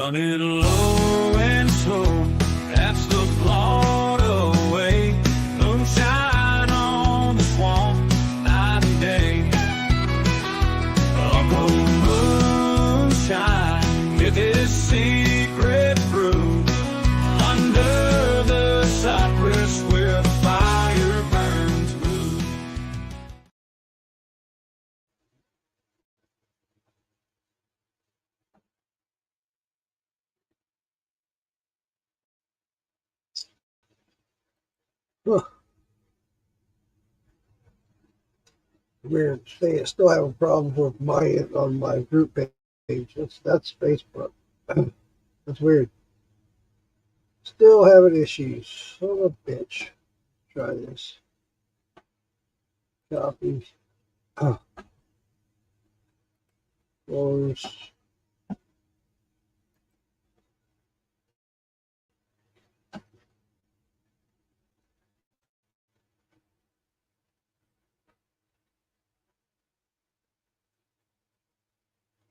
Running low and slow, that's the Broadway. Moonshine on the swamp, night and day. Uncle Moonshine with his secret brew under the cypress where the fire burns blue. Weird. Still having problems with my on my group page. That's Facebook. That's weird. Still having issues. Son of a bitch. Try this. Copy. Close.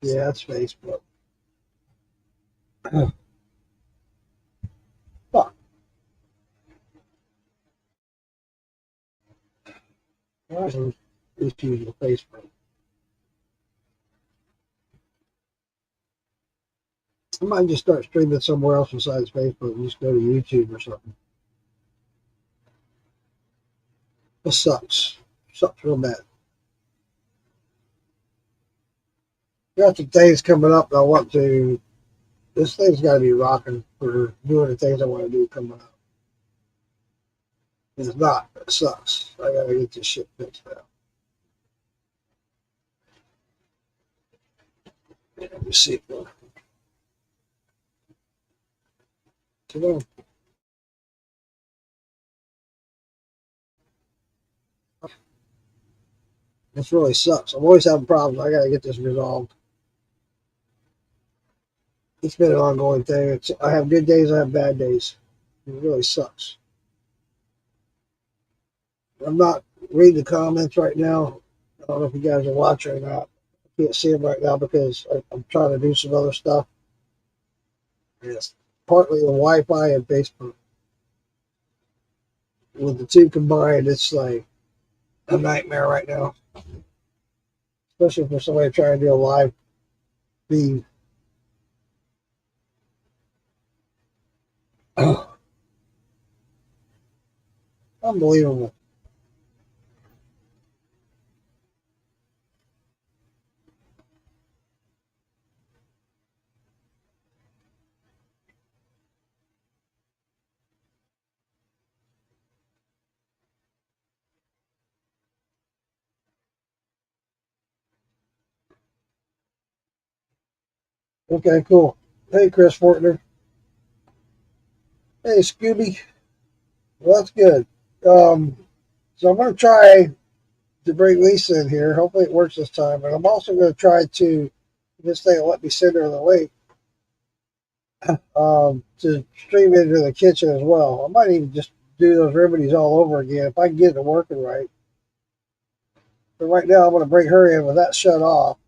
Yeah, that's Facebook. Fuck. Some issues with Facebook. I might just start streaming somewhere else besides Facebook and just go to YouTube or something. This sucks. Sucks real bad. Got some things coming up that I want to. This thing's got to be rocking for doing the things I want to do coming up. It's not. It sucks. I got to get this shit fixed now. Yeah, let me see. Come on. This really sucks. I'm always having problems. I got to get this resolved. It's been an ongoing thing. I have good days. I have bad days. It really sucks. I'm not reading the comments right now. I don't know if you guys are watching or not. I can't see them right now because I'm trying to do some other stuff. It's partly the Wi-Fi and Facebook. With the two combined, it's like a nightmare right now. Especially for somebody trying to do a live feed. Unbelievable. Okay, cool. Hey, Chris Fortner. Hey, Scooby. Well, that's good. So I'm going to try to bring Lisa in here. Hopefully it works this time. And I'm also going to try to, this thing will let me send her the link, to stream into the kitchen as well. I might even just do those remedies all over again if I can get it working right. But right now I'm going to bring her in with that shut off.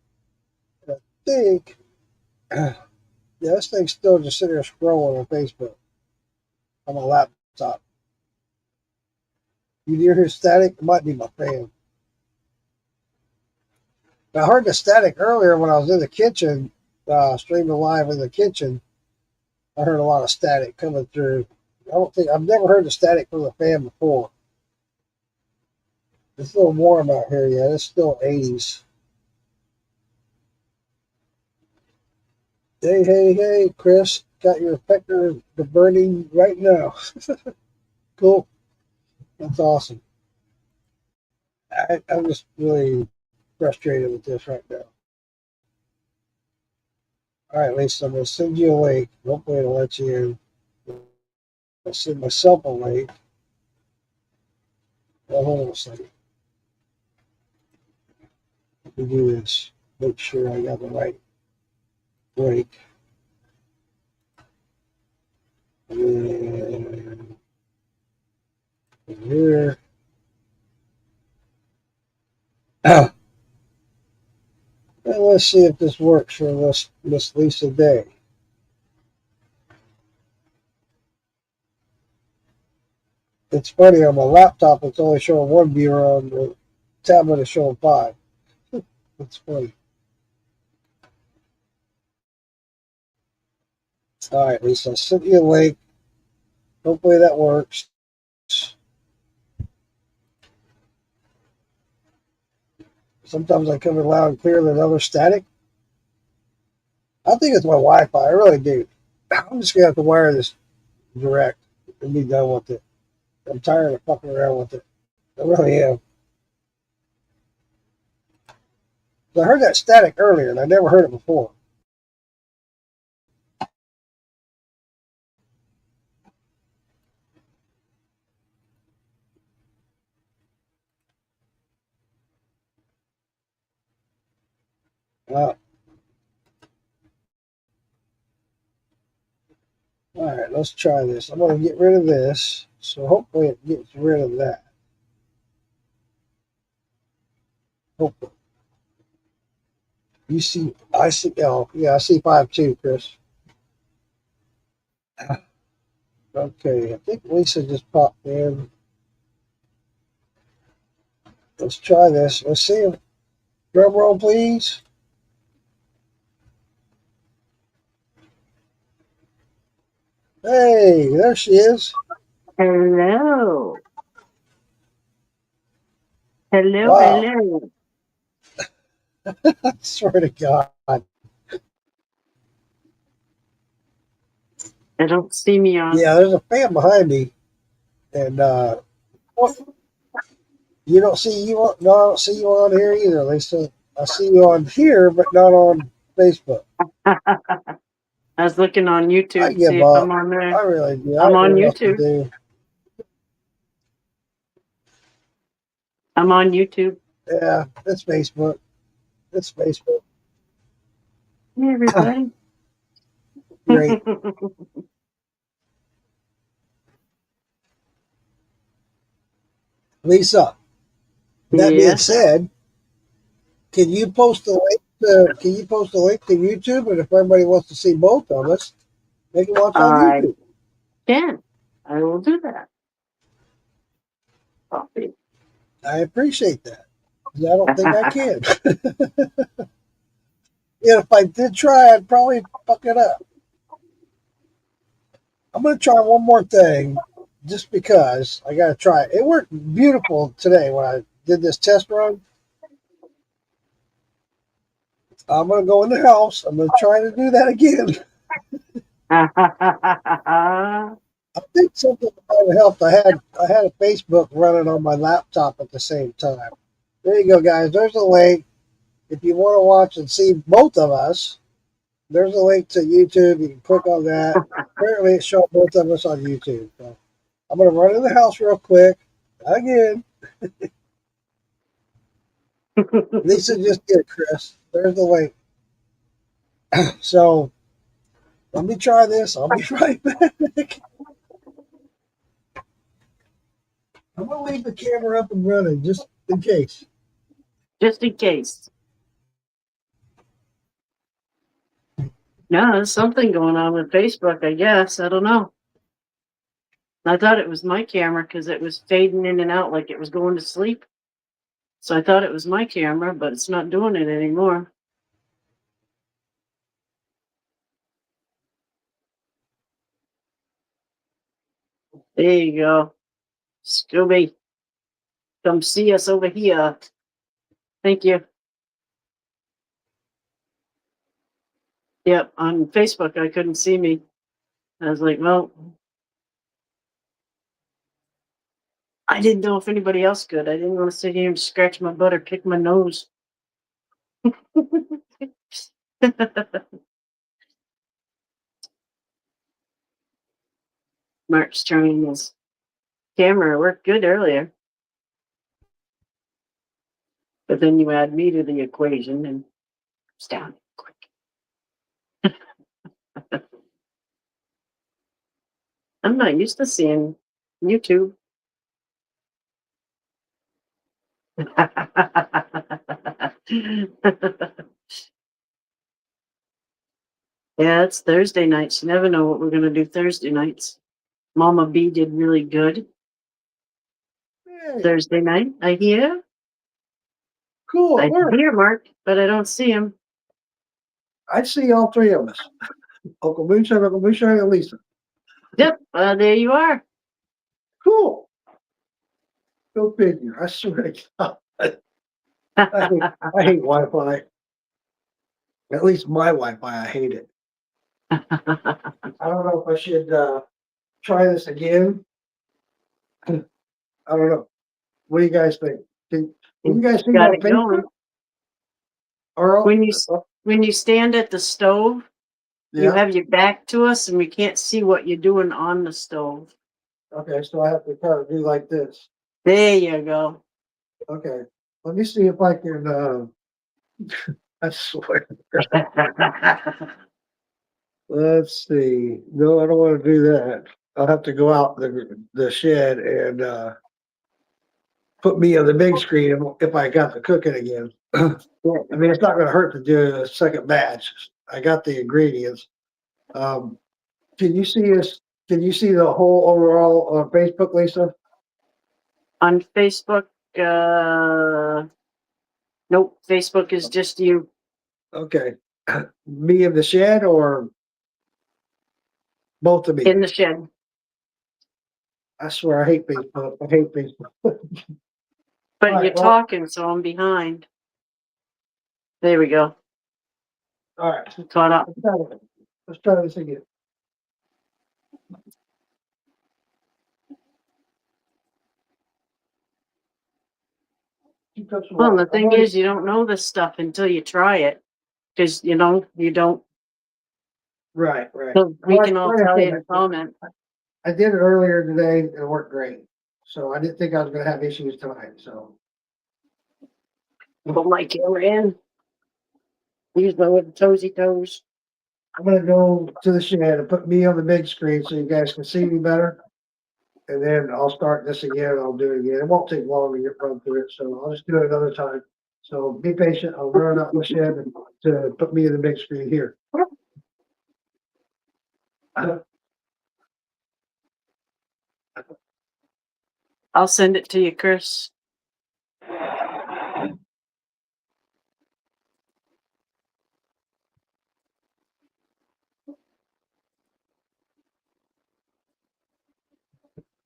And I think, yeah, this thing's still just sitting there scrolling on Facebook on my laptop. You hear his static? It might be my fan. I heard the static earlier when I was in the kitchen, streaming live in the kitchen. I heard a lot of static coming through. I've never heard the static from the fan before. It's a little warm out here yet. It's still 80s. Hey, Chris. Got your pecker burning right now. Cool. That's awesome. I'm just really frustrated with this right now. All right, Lisa, I'm going to send you a link. Hopefully it'll let you in. I'll send myself a link. Well, hold on a second. Let me do this. Make sure I got the right link. And here. And let's see if this works for Miss Lisa Day. It's funny, on my laptop it's only showing one viewer, on the tablet it's showing 5. It's funny. All right, Lisa, I sent you a link. Hopefully that works. Sometimes I come in loud and clear than other static. I think it's my Wi-Fi. I really do. I'm just gonna have to wire this direct and be done with it. I'm tired of fucking around with it. I really am. I heard that static earlier, and I never heard it before. Uh, all right, let's try this. I'm going to get rid of this, so hopefully it gets rid of that. Hopefully. You see, I see, oh, yeah, I see 5 too, Chris. Okay, I think Lisa just popped in. Let's try this. Let's see him. Drum roll, please. Hey, there she is. Hello. Hello, Wow. hello. I swear to God. I don't see me on. Yeah, there's a fan behind me, and you don't see you on, no, I don't see you on here either, Lisa. I see you on here, but not on Facebook. I was looking on YouTube I to see give if I'm up. on there. I really do. I I'm don't know on what else to YouTube. do. I'm on YouTube. Yeah, it's Facebook. It's Facebook. Hey, everybody. Great. Lisa, that being Yes, sir. said, can you post a link to YouTube, and if everybody wants to see both of us, they can watch on I YouTube. can. I will do that. Copy. I appreciate that. 'Cause I don't think I can. Yeah, if I did try, I'd probably fuck it up. I'm gonna try one more thing, just because I gotta try it. It worked beautiful today when I did this test run. I'm gonna go in the house. I'm gonna try to do that again. I think something might have helped. I had a Facebook running on my laptop at the same time. There you go, guys. There's a link. If you want to watch and see both of us, there's a link to YouTube. You can click on that. Apparently, it showed both of us on YouTube. So I'm gonna run in the house real quick. Again, Lisa just did, Chris. There's the link. So let me try this. I'll be right back. I'm gonna leave the camera up and running just in case. Just in case. No, there's something going on with Facebook, I guess. I don't know. I thought it was my camera because it was fading in and out like it was going to sleep. So I thought it was my camera, but it's not doing it anymore. There you go. Scooby, come see us over here. Thank you. Yep, on Facebook, I couldn't see me. I was like, well, I didn't know if anybody else could. I didn't want to sit here and scratch my butt or pick my nose. Mark's trying his camera. It worked good earlier. But then you add me to the equation and it's down quick. I'm not used to seeing YouTube. Yeah, it's Thursday nights. You never know what we're going to do Thursday nights. Mama B did really good. night. Thursday night. I hear. Cool. I It worked. hear Mark, but I don't see him. I see all three of us. Uncle Moonshine, and Lisa. Yep. There you are. Cool. Go figure. I swear to God. I hate Wi-Fi. At least my Wi-Fi, I hate it. I don't know if I should try this again. I don't know. What do you guys think? Can you guys see Got my it going. Facebook? Or When you stand at the stove, you yeah. have your back to us, and we can't see what you're doing on the stove. Okay, so I have to kind of do like this. There you go. Okay. Let me see if I can I swear. Let's see. No, I don't want to do that. I'll have to go out the shed and put me on the big screen if I got to cook it again. I mean, it's not going to hurt to do a second batch. I got the ingredients. Can you see us? Can you see the whole overall on Facebook, Lisa? On Facebook, nope. Facebook is just you. Okay. Me in the shed or both of me? In the shed. I swear I hate Facebook. I hate Facebook. But All you're right, well- talking, so I'm behind. There we go. All right. Caught up. Let's try this again. Well, the thing is, you don't know this stuff until you try it, because you don't. Right, right. So we Well, can all I- say the comment. I did it earlier today and it worked great. So I didn't think I was gonna have issues tonight, so. Put my camera in. Use my little toesy toes. I'm gonna go to the shed and put me on the big screen so you guys can see me better. And then I'll start this again, I'll do it again. It won't take long to get run through it, so I'll just do it another time. So be patient, I'll run out the shed and to put me in the big screen here. I'll send it to you, Chris.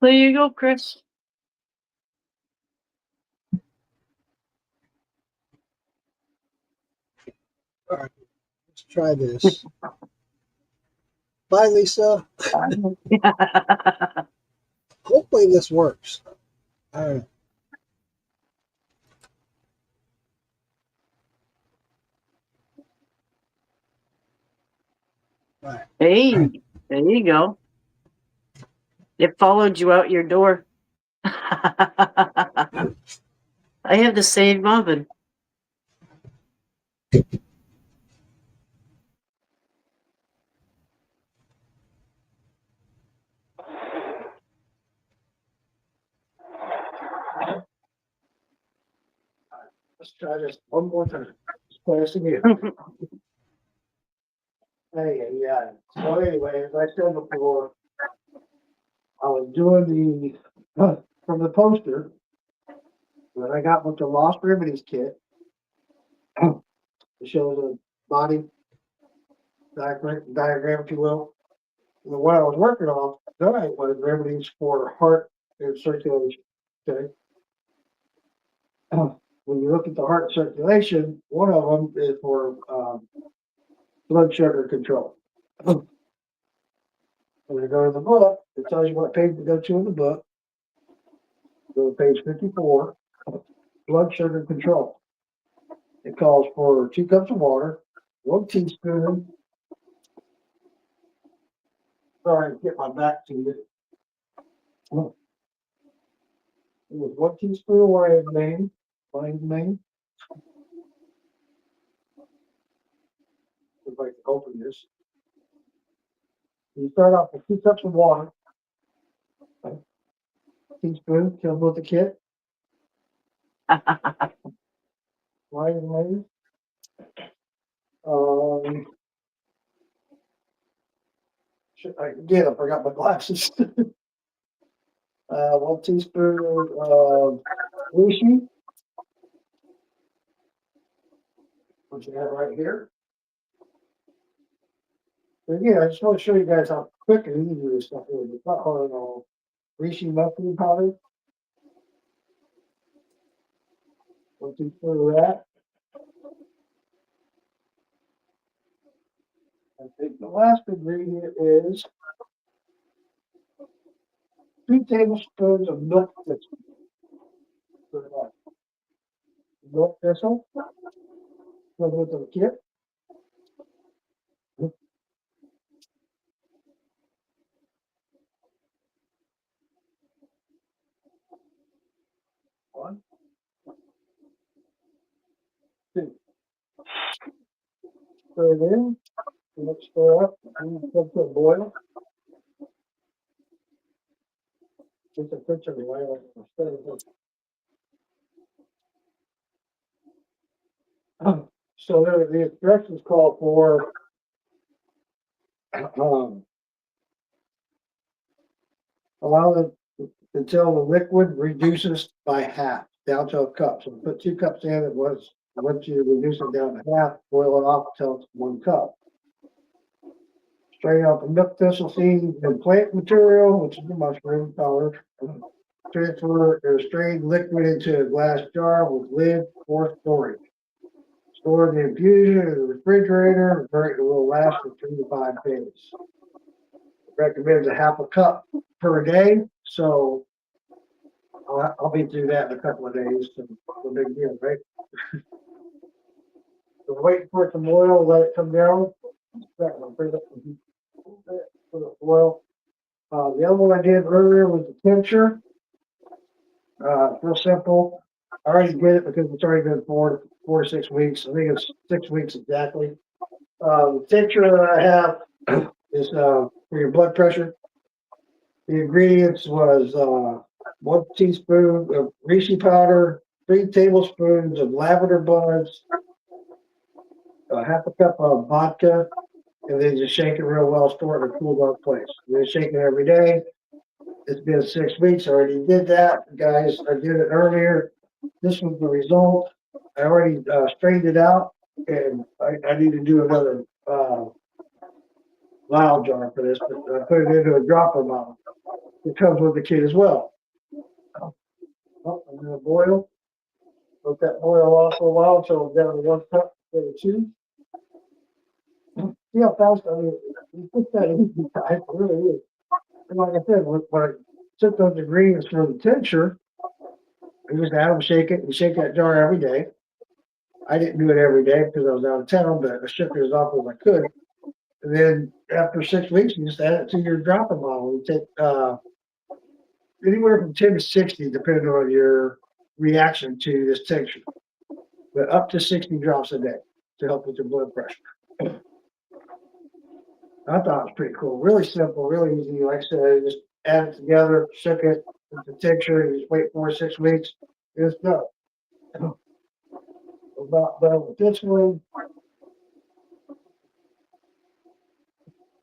There you go, Chris. Let's try this. Bye, Lisa. Hopefully this works. I don't know. Right. Hey, there you go. It followed you out your door. I have the same oven. Let's try this one more time. Let's play this again. Hey, yeah. So anyway, as I said before, I was doing from the poster that I got with the Lost Remedies kit. It shows a body diagram, if you will. And what I was working on tonight was remedies for heart and circulation. Okay. When you look at the heart circulation, one of them is for blood sugar control. When you go to the book, it tells you what page to go to in the book. Go to page 54, blood sugar control. It calls for 2 cups of water, 1 teaspoon. Sorry, get my back to you. It was 1 teaspoon of lion's mane. If I can open this. You start off with 2 cups of water. Teaspoon, comes with the kit. Lion's mane. Again, I forgot my glasses. 1 teaspoon of reishi, which I have right here. So again, I just want to show you guys how quick and easy this stuff is. It's not hard at all. Reishi mushroom powder. 1 teaspoon of that. I think the last ingredient is 2 tablespoons of milk thistle. Milk thistle. A little bit of kit. One, two. Stir it in. Let's stir up. And let it boil. Just a picture of the oil. Stir it in. So the instructions call for allow it until the liquid reduces by half down to a cup. So put 2 cups in at once. Once you reduce it down to half, boil it off until it's 1 cup. Strain out the milk thistle seed and plant material, which is the mushroom powder. Transfer the strained liquid into a glass jar with lid for storage. Store the infusion in the refrigerator. It will last for 3 to 5 days. Recommends a half a cup per day. So I'll be through that in a couple of days. So no big deal, right? So wait for it to boil, let it come down. Bring it up a bit for the boil. The other one I did earlier was the tincture. Real simple. I already did it because it's already been 4 to 6 weeks. I think it's 6 weeks exactly. The tincture that I have is for your blood pressure. The ingredients was 1 teaspoon of reishi powder, 3 tablespoons of lavender buds, half a cup of vodka, and then just shake it real well, store it in a cool dark place. And then shake it every day. It's been 6 weeks. I already did that, guys. I did it earlier. This was the result. I already strained it out, and I need to do another vial jar for this, but I put it into a dropper bottle. It comes with the kit as well. Oh, I'm going to boil. Let that boil off for a while until it's down to 1 cup instead of 2. See how fast I mean, you put that in, guys. It really is. And like I said, when I took those ingredients for the tincture, I just add them, shake it, and shake that jar every day. I didn't do it every day because I was out of town, but I shook it as often as I could. And then after 6 weeks, you just add it to your dropper bottle. You take anywhere from 10 to 60, depending on your reaction to this tincture, but up to 60 drops a day to help with your blood pressure. I thought it was pretty cool. Really simple, really easy. Like I said, just add it together, shook it with the tincture, and just wait 4 to 6 weeks. It's done. About done with this one.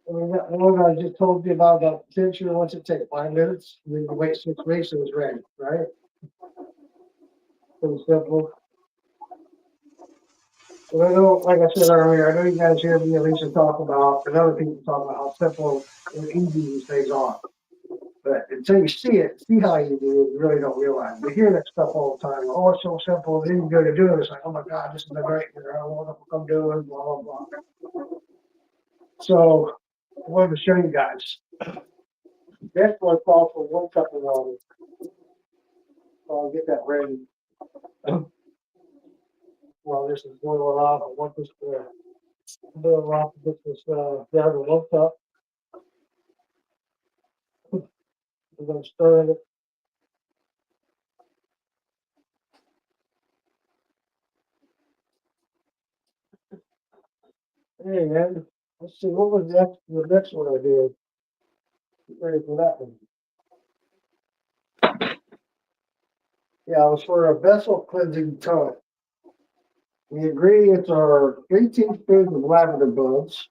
I mean, that one I just told you about that tincture. Once it takes 5 minutes, then you wait 6 weeks and it's ready, right? Pretty simple. But I know, like I said earlier, I know you guys hear me and Lisa talk about, and other people talk about how simple and easy these things are. But until you see it, see how you do it, you really don't realize. You hear that stuff all the time. Oh, it's so simple. Then you go to do it. It's like, oh my God, this is a great thing. I don't know what I'm doing, blah, blah, blah. So I wanted to show you guys. Next one calls for 1 cup of water. So I'll get that ready. While this is boiling off, I want this to boil off and get this down to 1 cup. We're going to stir it. Hey, man. Let's see, what was the next one I did? Get ready for that one. Yeah, it was for a vessel cleansing tonic. The ingredients are 3 teaspoons of lavender buds,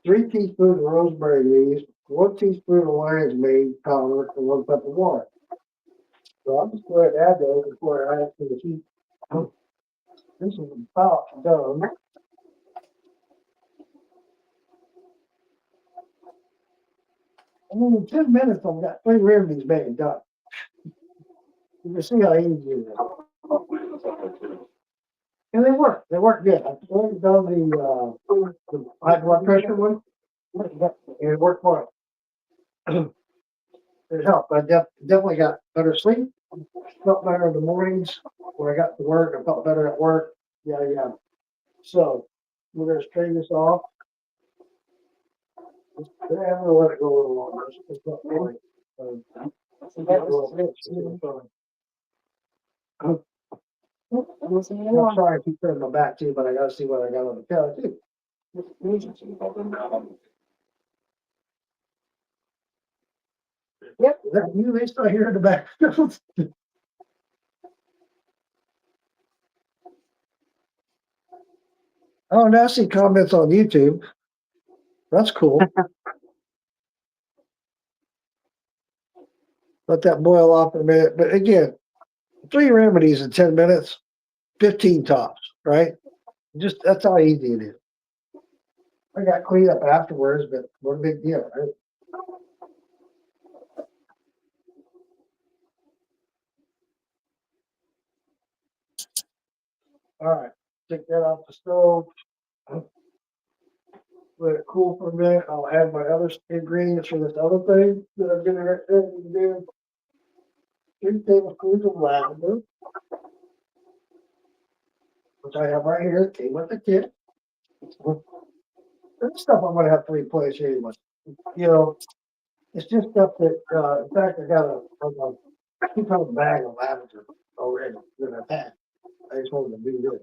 3 teaspoons of rosemary leaves, 1 teaspoon of lion's mane powder, and 1 cup of water. So I'll just go ahead and add those before I add to the heat. This is about done. And then in 10 minutes, I've got 3 remedies made done. You can see how easy it is. And they work. They work good. I've already done the high blood pressure one. It worked for it. It helped. I definitely got better sleep. Felt better in the mornings when I got to work. I felt better at work. Yeah. So we're going to straighten this off. I'm going to let it go a little longer. It's not really, I'm sorry if you turned my back too, but I got to see what I got on the couch too. Yep, is that you? They still here in the back. Oh, now I see comments on YouTube. That's cool. Let that boil off in a minute. But again, 3 remedies in 10 minutes, 15 tops, right? Just that's how easy it is. I got cleaned up afterwards, but what a big deal, right? All right, take that off the stove. Let it cool for a minute. I'll add my other ingredients for this other thing that I'm getting ready to do. 3 tablespoons of lavender, which I have right here. Came with the kit. This stuff I'm gonna have to replace anyway. You know, it's just stuff that, in fact, I got a 2-pound bag of lavender already that I've had. I just wanted to do this.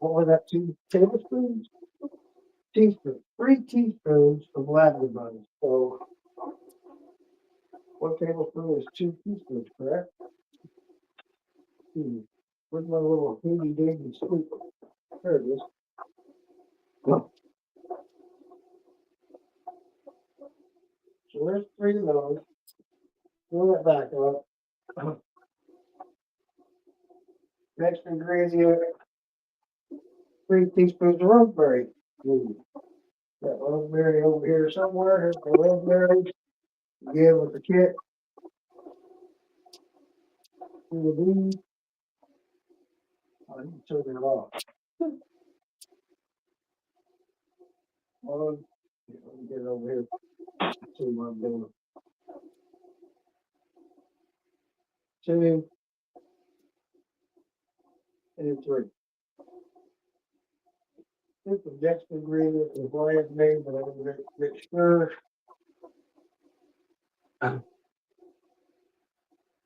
What was that? 2 tablespoons? Teaspoon. 3 teaspoons of lavender butter. So 1 tablespoon is 2 teaspoons, correct? Where's my little handy dandy scoop? There it is. So there's 3 of those. Fill that back up. Next ingredient, 3 teaspoons of rosemary. Got rosemary over here somewhere. Here's the rosemary. Again with the kit. I need to turn it off. Let me get it over here. See what I'm doing. 2 and 3. This is the next ingredient is lion's mane, but I'm going to make sure.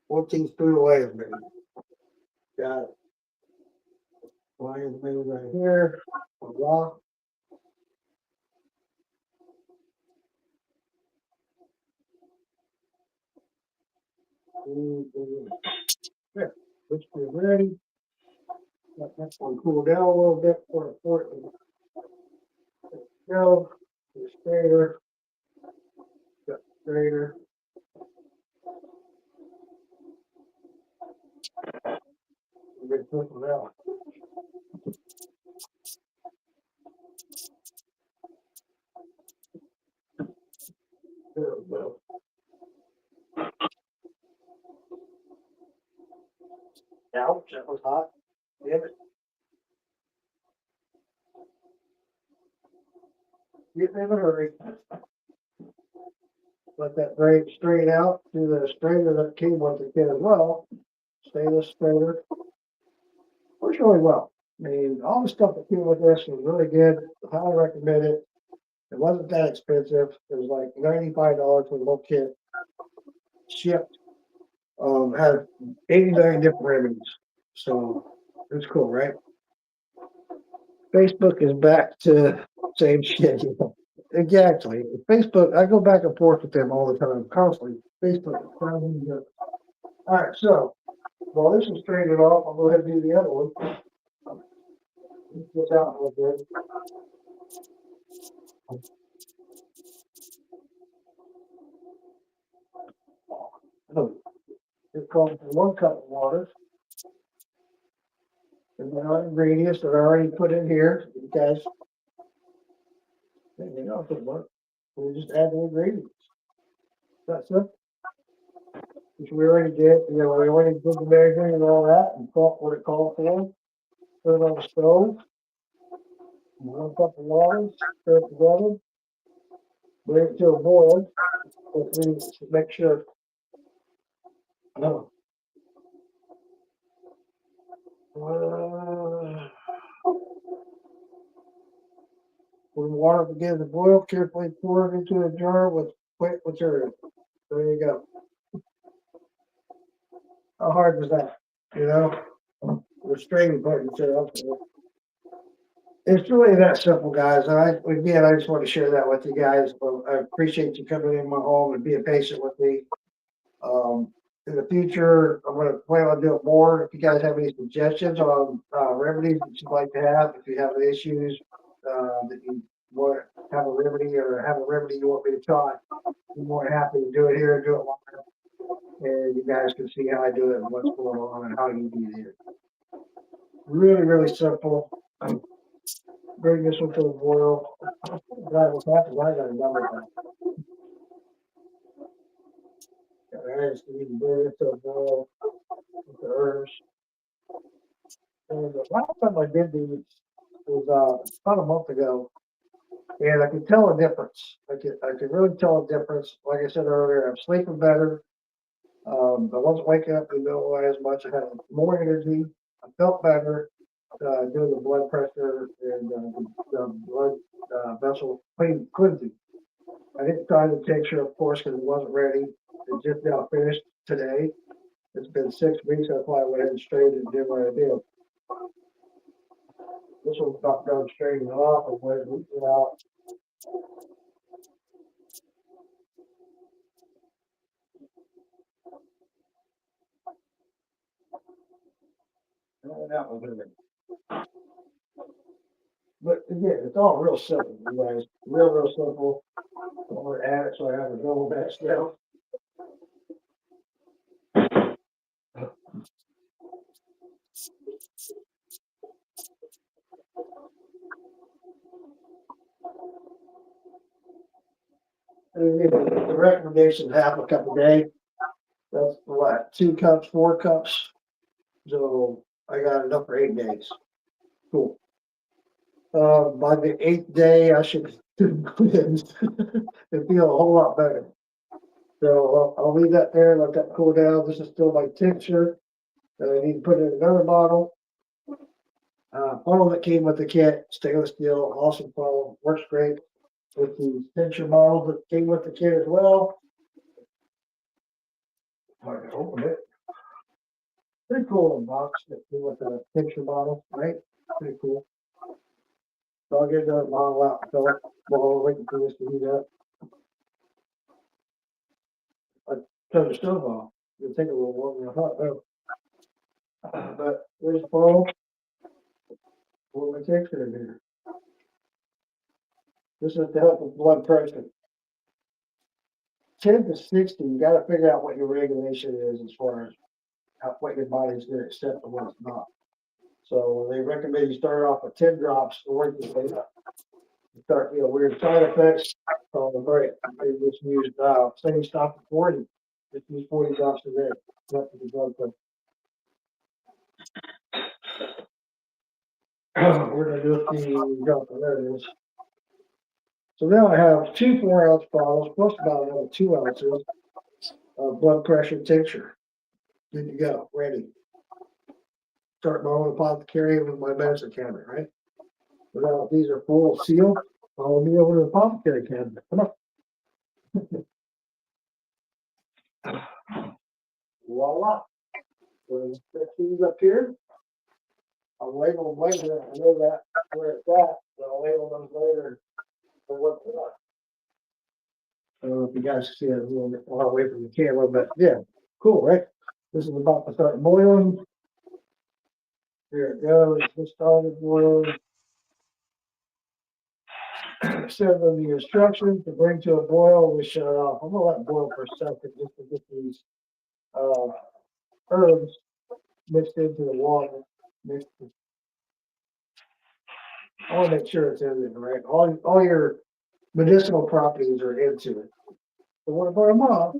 1 teaspoon of lion's mane. Got it. Lion's mane right here. Raw. There. Which is ready. Let that one cool down a little bit for it. Go. The strainer. Got the strainer. We're going to put it out. There we go. Ouch, that was hot. Damn it. Get in a hurry. Let that drain strain out to the strainer that came with the kit as well. Stainless strainer. Works really well. I mean, all the stuff that came with this was really good. I highly recommend it. It wasn't that expensive. It was like $95 for the whole kit. Shipped. Had 89 different remedies. So it's cool, right? Facebook is back to same shit. You know? Exactly. Facebook, I go back and forth with them all the time, constantly. Facebook is trying to. All right, so while this is straightened off, I'll go ahead and do the other one. Let's get out a little bit. calling for 1 cup of water. And then our ingredients that I already put in here, you guys. You know, if it works, we just add the ingredients. That's it. Which we already did, we already did the measuring and all that, and thought what it called for. Put it on the stove. 1 cup of water, stir it together. Bring it to a boil. Hopefully, make sure. No. When water begins to boil, carefully pour it into a jar with wet material. There you go. How hard was that? You know, the straining part material. It's really that simple, guys. I just want to share that with you guys. I appreciate you coming in my home and being patient with me. In the future, I'm going to plan on doing more. If you guys have any suggestions on remedies that you'd like to have, if you have any issues that you want to have a remedy or have a remedy you want me to try, I'm more than happy to do it here and do it live. And you guys can see how I do it and what's going on and how you do it. Really, really simple. Bring this one to a boil. God, what's happened? I got another one. I just need to bring it to a boil with the herbs. And the last time I did these was about a month ago, and I could tell a difference. I could really tell a difference. Like I said earlier, I'm sleeping better. I wasn't waking up in the middle of the night as much. I had more energy. I felt better. Doing the blood pressure and the blood vessel cleansing. I didn't try the tincture, of course, because it wasn't ready. It just now finished today. It's been 6 weeks. That's why I went ahead and straightened and did what I did. This one's not done straightening it off and went it out. And that was it. But again, it's all real simple, you guys. Real simple. I'm going to add it so I have a double batch now. And the recommendation is half a cup a day. That's what, 2 cups, 4 cups. So I got enough for 8 days. Cool. By the 8th day, I should cleanse and feel a whole lot better. So I'll leave that there, let that cool down. This is still my tincture. I need to put it in another bottle. Funnel that came with the kit, stainless steel, awesome funnel, works great with the tincture models that came with the kit as well. I can open it. Pretty cool in box that came with the tincture bottle, right? Pretty cool. So I'll get that bottle out and fill it while we're waiting for this to heat up. I turn the stove off. It'll take a little longer than I thought though. But there's the funnel. What my tincture in here. This is to help with blood pressure. 10 to 60, you got to figure out what your regulation is as far as what your body's going to accept and what's not. So they recommend you start off with 10 drops to work your way up. You start, weird side effects on the break. They just use, say you stop at 40, just use 40 drops a day. Not for the blood pressure. We're going to do the drop, there it is. So now I have 2 4-ounce bottles plus about another 2 ounces of blood pressure tincture. Good to go, ready. Start my own apothecary with my medicine cabinet, right? So now if these are full sealed, I'll be over to the apothecary cabinet. Come on. Voila. So set these up here. I'll label them later. I know that where it's at, so I'll label them later for what they are. I don't know if you guys can see it a little bit far away from the camera, but yeah, cool, right? This is about to start boiling. Here it goes. This started boiling. Send them the instructions to bring to a boil. We shut it off. I'm gonna let it boil for a second just to get these herbs mixed into the water. I want to make sure it's in there, right? All your medicinal properties are into it. I want to burn them off.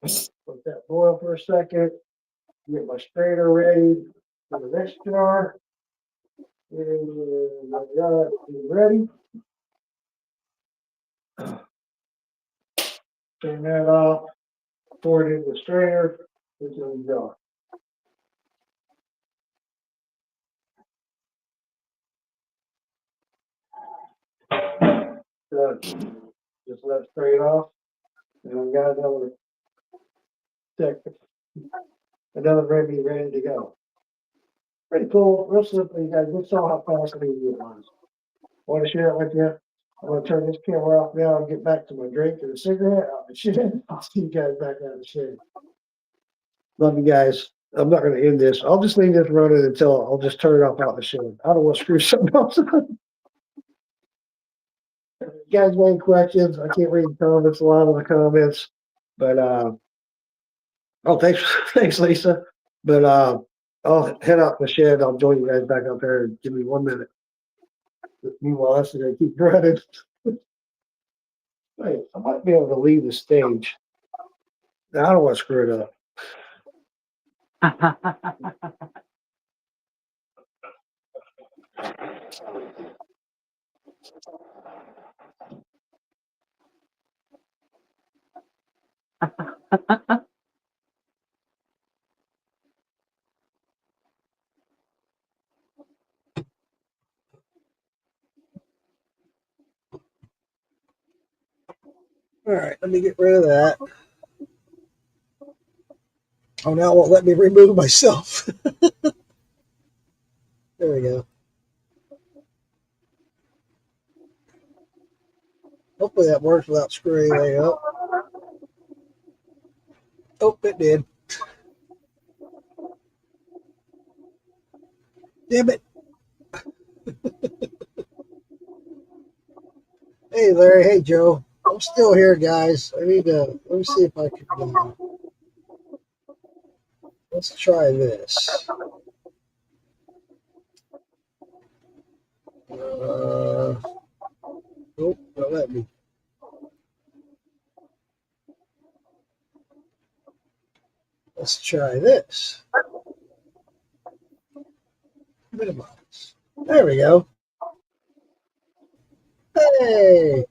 Let that boil for a second. Get my strainer ready for the next jar. And I got it ready. Turn that off. Pour it into the strainer. Into the jar. Just let it straight off. And I've got another remedy ready to go. Pretty cool, real simple. You guys just saw how fast and easy it was. Want to share it with you? I'm going to turn this camera off now and get back to my drink and a cigarette. I'll see you guys back out of the shed. Love you guys. I'm not going to end this. I'll just leave this running until I'll just turn it off out the shed. I don't want to screw something else up. You guys got any questions? I can't read the comments, a lot of the comments, but oh, thanks, Lisa. But I'll head out the shed. I'll join you guys back up there. Give me 1 minute. Meanwhile, that's going to keep running. Wait, I might be able to leave the stage. Now, I don't want to screw it up. All right, let me get rid of that. Oh, now it won't let me remove myself. There we go. Hopefully that works without screwing anything up. Oh, it did. Damn it. Hey, Larry. Hey, Joe. I'm still here, guys. Let me see if I can. Let's try this. Nope, don't let me. Let's try this. Minimize. There we go. Hey.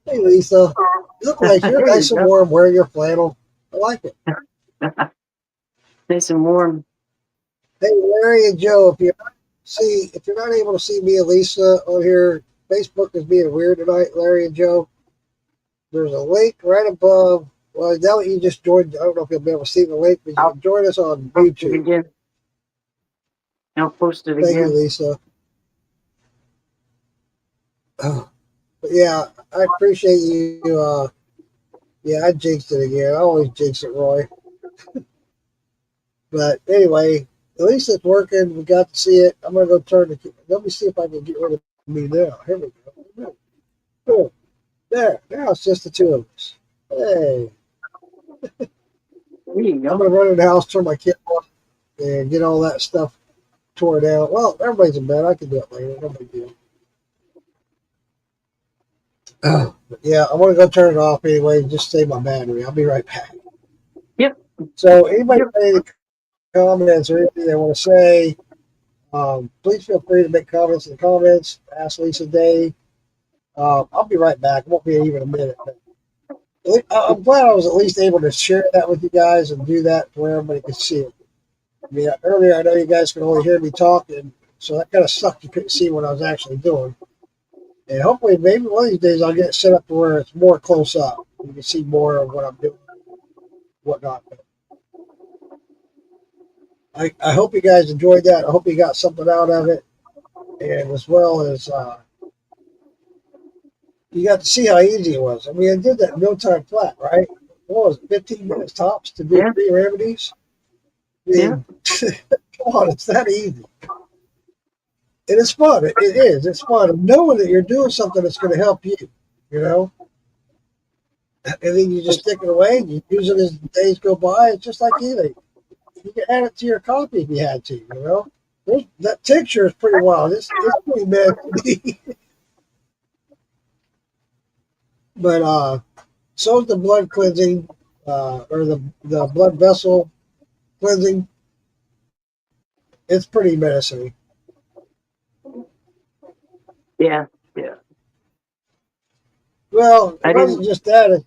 Hey, Lisa. You look like you're nice and warm wearing your flannel. I like it. Nice and warm. Hey, Larry and Joe, if you're not able to see me and Lisa on here, Facebook is being weird tonight, Larry and Joe. There's a link right above. Well, now that you just joined, I don't know if you'll be able to see the link, but you can join us on YouTube. Again. I'll post it again. Thank you, Lisa. But yeah, I appreciate you. Yeah, I jinxed it again. I always jinx it, Roy. But anyway, at least it's working. We got to see it. I'm going to go let me see if I can get rid of me now. Here we go. Cool. There. Now it's just the two of us. Hey. There you go. I'm going to run in the house, turn my kit off, and get all that stuff tore down. Well, everybody's in bed. I can do it later. No big deal. But yeah, I want to go turn it off anyway. Just save my battery. I'll be right back. Yep. So anybody have any comments or anything they want to say, please feel free to make comments in the comments. Ask Lisa Day. I'll be right back. It won't be even a minute. But I'm glad I was at least able to share that with you guys and do that where everybody could see it. I mean, earlier I know you guys could only hear me talk, and so that kind of sucked. You couldn't see what I was actually doing. And hopefully, maybe one of these days I'll get it set up to where it's more close up. You can see more of what I'm doing, whatnot. I hope you guys enjoyed that. I hope you got something out of it. And as well as you got to see how easy it was. I mean, I did that in no time flat, right? What was it, 15 minutes tops to do 3 remedies? I mean, come on, it's that easy. And it's fun. It is. It's fun. And knowing that you're doing something that's going to help you, you know, and then you just stick it away and you use it as days go by. It's just like anything. You can add it to your copy if you had to, you know. That picture is pretty wild. It's pretty mad to me. But so is the blood cleansing, or the blood vessel cleansing. It's pretty menacing. Yeah, yeah. Well, I it wasn't didn't. just that,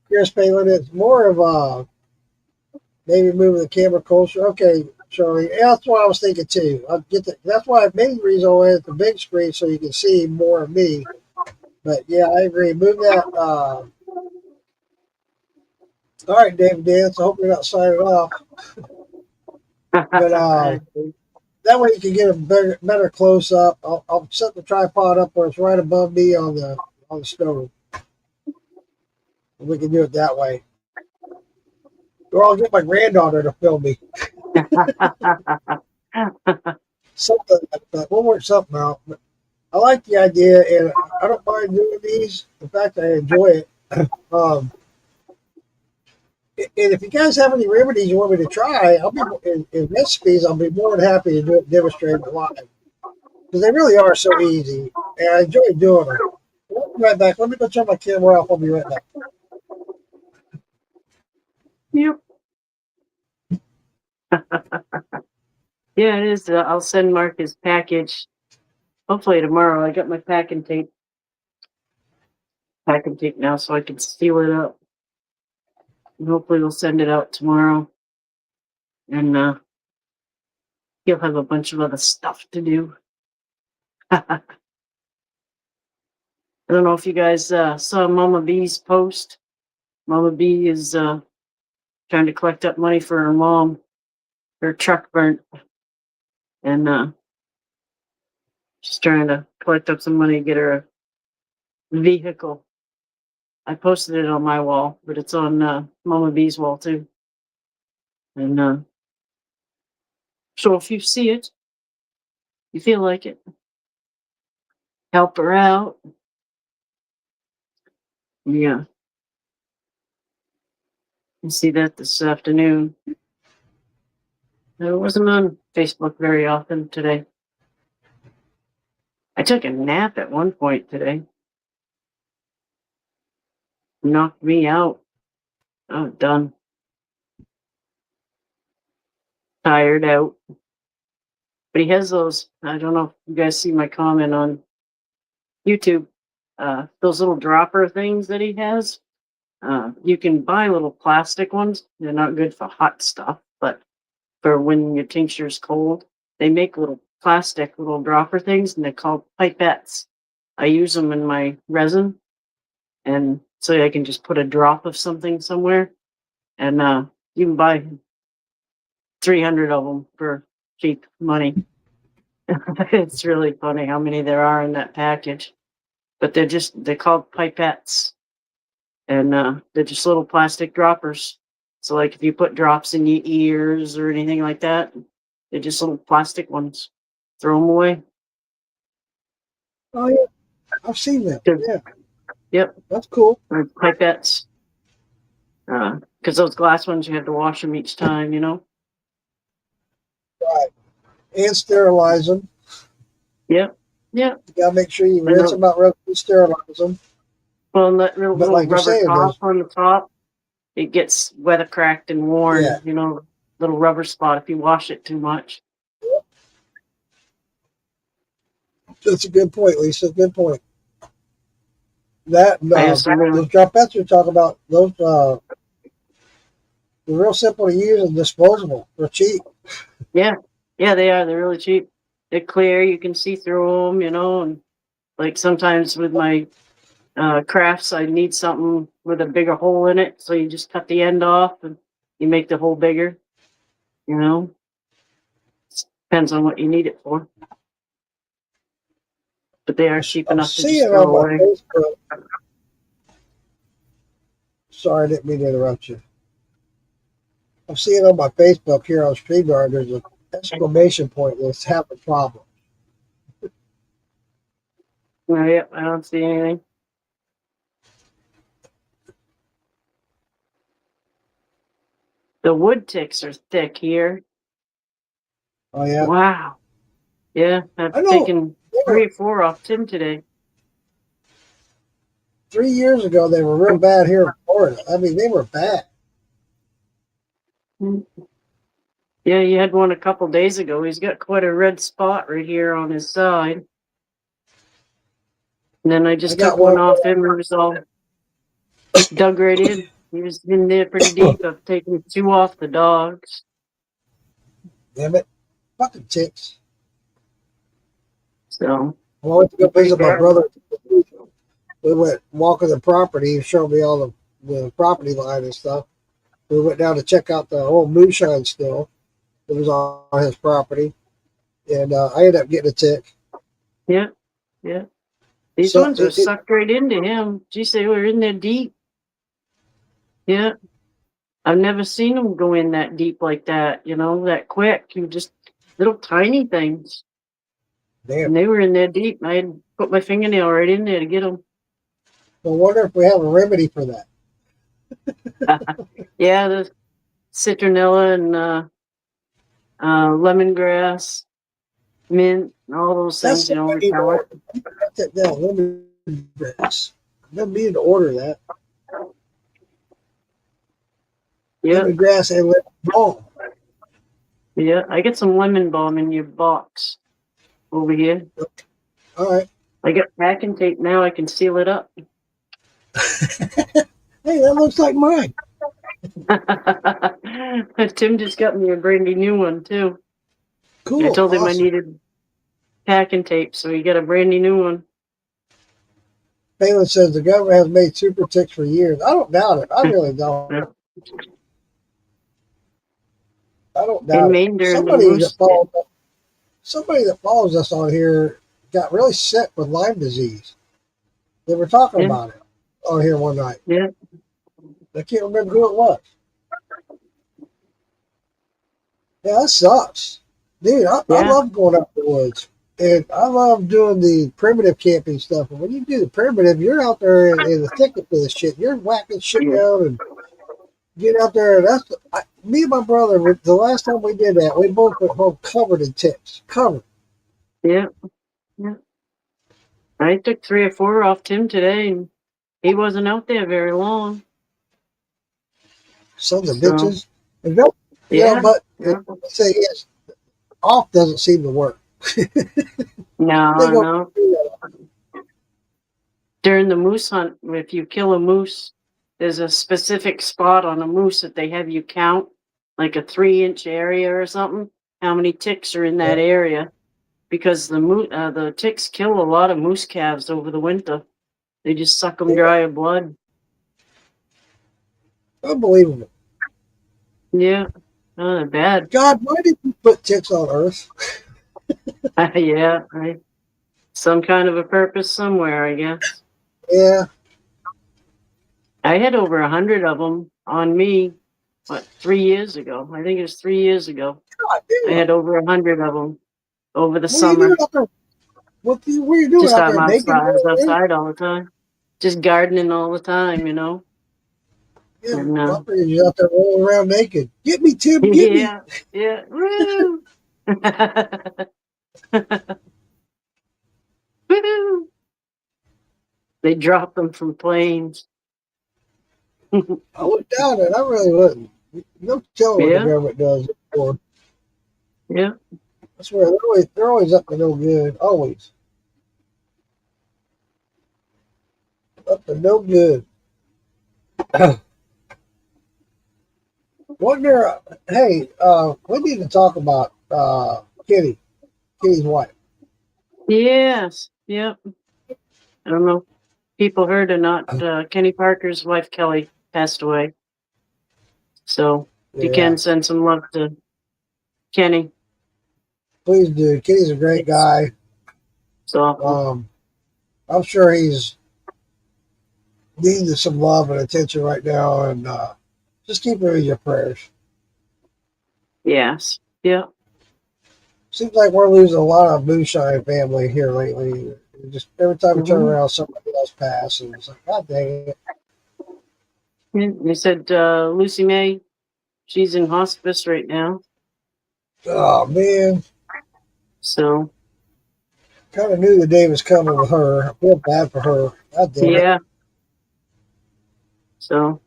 Chris Palin. It's more of maybe moving the camera closer. Okay, Charlie. Yeah, that's what I was thinking too. I get that. That's why main reason I went at the big screen so you can see more of me. But yeah, I agree. Move that. All right, David Dance. I hope you're not signing off. But that way you can get a better close up. I'll set the tripod up where it's right above me on the stove. And we can do it that way. Or I'll get my granddaughter to film me. Something like that. We'll work something out. But I like the idea, and I don't mind doing these. In fact, I enjoy it. And if you guys have any remedies you want me to try, I'll be in recipes. I'll be more than happy to do it, demonstrate it live, because they really are so easy, and I enjoy doing them. I'll be right back. Let me go turn my camera off. I'll be right back. Yep. Yeah, it is. I'll send Mark his package. Hopefully tomorrow. I got my packing tape now, so I can seal it up. And hopefully we'll send it out tomorrow. And he'll have a bunch of other stuff to do. I don't know if you guys saw Mama B's post. Mama B is trying to collect up money for her mom. Her truck burnt. And she's trying to collect up some money to get her a vehicle. I posted it on my wall, but it's on Mama B's wall too. And so if you see it, you feel like it, help her out. Yeah. You see that this afternoon. I wasn't on Facebook very often today. I took a nap at one point today. Knocked me out. I'm done. Tired out. But he has those, I don't know if you guys see my comment on YouTube, those little dropper things that he has. You can buy little plastic ones. They're not good for hot stuff, but for when your tincture's cold, they make little plastic little dropper things, and they're called pipettes. I use them in my resin, and so I can just put a drop of something somewhere, and you can buy 300 of them for cheap money. It's really funny how many there are in that package, but they're called pipettes, and they're just little plastic droppers. So like if you put drops in your ears or anything like that, they're just little plastic ones. Throw them away. Oh yeah, I've seen them. Yeah, Yep, that's cool. or pipettes. Because those glass ones, you have to wash them each time, you know? Right, and sterilize them. Yep. You gotta make sure you I rinse know. them out, sterilize them. Well, and that little But like you're rubber saying, top on the top, it gets weather cracked and worn, Yeah. you know, little rubber spot if you wash it too much. That's a good point, Lisa. Good point. That I used to really, those dropettes you're talking about, those they're real simple to use and disposable. They're cheap. yeah, they are. They're really cheap. They're clear. You can see through them, you know, and like sometimes with my crafts, I need something with a bigger hole in it. So you just cut the end off and you make the hole bigger, you know. Depends on what you need it for. But they are cheap I'm enough to seeing just it on throw my away. Facebook. Sorry, I didn't mean to interrupt you. I'm seeing on my Facebook here on StreamYard, there's an exclamation point that's having a problem. No, yep, I don't see anything. The wood ticks are thick here. Oh yeah, Wow. Yeah, I've I know. taken They 3 were, or 4 off Tim today. 3 years ago, they were real bad here in Florida. I mean, they were bad. Yeah, you had one a couple days ago. He's got quite a red spot right here on his side. And then I I just got took one one. off him and it was all dug right in. He was in there pretty deep. I've taken 2 off the dogs. Damn it, fucking ticks. So Well, I went to go pretty visit my bad. brother. We went walking the property. He showed me all the property line and stuff. We went down to check out the old moonshine still that was on his property, and I ended up getting a tick. Yeah, yeah. These So ones are sucked right into him. Geez, they were in there deep. Yeah. I've never seen them go in that deep like that, that quick. You just little tiny things. damn. And they were in there deep. I had put my fingernail right in there to get them. I wonder if we have a remedy for that. Yeah, the citronella and lemongrass, mint, all those That's things, something I need to repellent. order. Write that down. Lemongrass. I've been meaning to order that. Yeah, Lemongrass and lemon balm. yeah. I get some lemon balm in your box over here. All right. I got packing tape now. I can seal it up. Hey, that looks like mine. Tim just got me a brandy new one too. Cool. I told him I Awesome. needed packing tape, so he got a brandy new one. Palin says the government has made super ticks for years. I don't doubt it. I really don't. Yeah. I don't In doubt it. Maine during the Somebody moose. that follows us on here got really sick with Lyme disease. They were talking Yeah. about it on here one night. Yeah, I can't remember who it was. Yeah, that sucks. Dude, I Yeah. love going out in the woods. And I love doing the primitive camping stuff. And when you do the primitive, you're out there in the thick of this shit. You're whacking shit Yeah. down and get out there. Me and my brother, the last time we did that, we both went home covered in ticks. Covered. yeah, yeah. I took 3 or 4 off Tim today, and he wasn't out there very long. Sons of So, bitches. And don't, yeah. but Yeah. say yes, off doesn't seem to work. No, They go, no. During the moose hunt, if you kill a moose, there's a specific spot on a moose that they have you count, like a 3-inch area or something, how many ticks are in that area. Because the ticks kill a lot of moose calves over the winter. They just suck them dry of blood. Unbelievable. Yeah, oh, they're bad. God, why did you put ticks on Earth? Yeah, right. Some kind of a purpose somewhere, I guess. Yeah. I had over 100 of them on me, 3 years ago? I think it was 3 years ago. God, I had over 100 of them over the what are you summer. doing out there? What are you doing Just out I'm there? Naked? outside. I was outside all the time. Just gardening all the time, Yeah, And, I figured you're out there rolling around naked. Get me, Tim. Get me. Yeah, yeah. Woo! Woo! They drop them from planes. I wouldn't doubt it. I really wouldn't. No telling what Yeah. the government does. Or Yeah. I swear they're always up to no good. Always up to no good. Wonder. Hey, we need to talk about Kitty's wife. Yes. Yep. I don't know. People heard or not. Kenny Parker's wife Kelly passed away. So if you can send some love to Kenny. Please do. Kitty's a great guy. So I'm sure he's needing some love and attention right now, and just keep him in your prayers. yes. Yeah. Seems like we're losing a lot of moonshine family here lately. Just every time you turn Mhm. around, somebody else passes. And it's like, God dang it. They said Lucy May, she's in hospice right now. Oh, man. So Kind of knew the day was coming with her. I feel bad for her. God damn it. yeah. So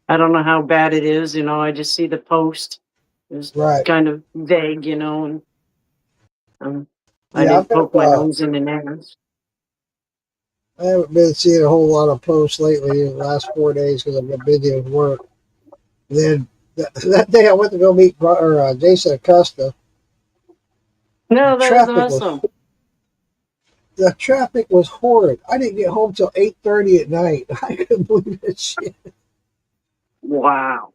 I don't know how bad it is. I just see the post. It's Right. kind of vague, and I Yeah, didn't poke my nose in the nest. I haven't been seeing a whole lot of posts lately in the last 4 days because I've been busy with work. And then that day I went to go meet Jason Acosta. No, that was Traffic was awesome. the traffic was horrid. I didn't get home till 8:30 at night. I couldn't believe that shit. Wow.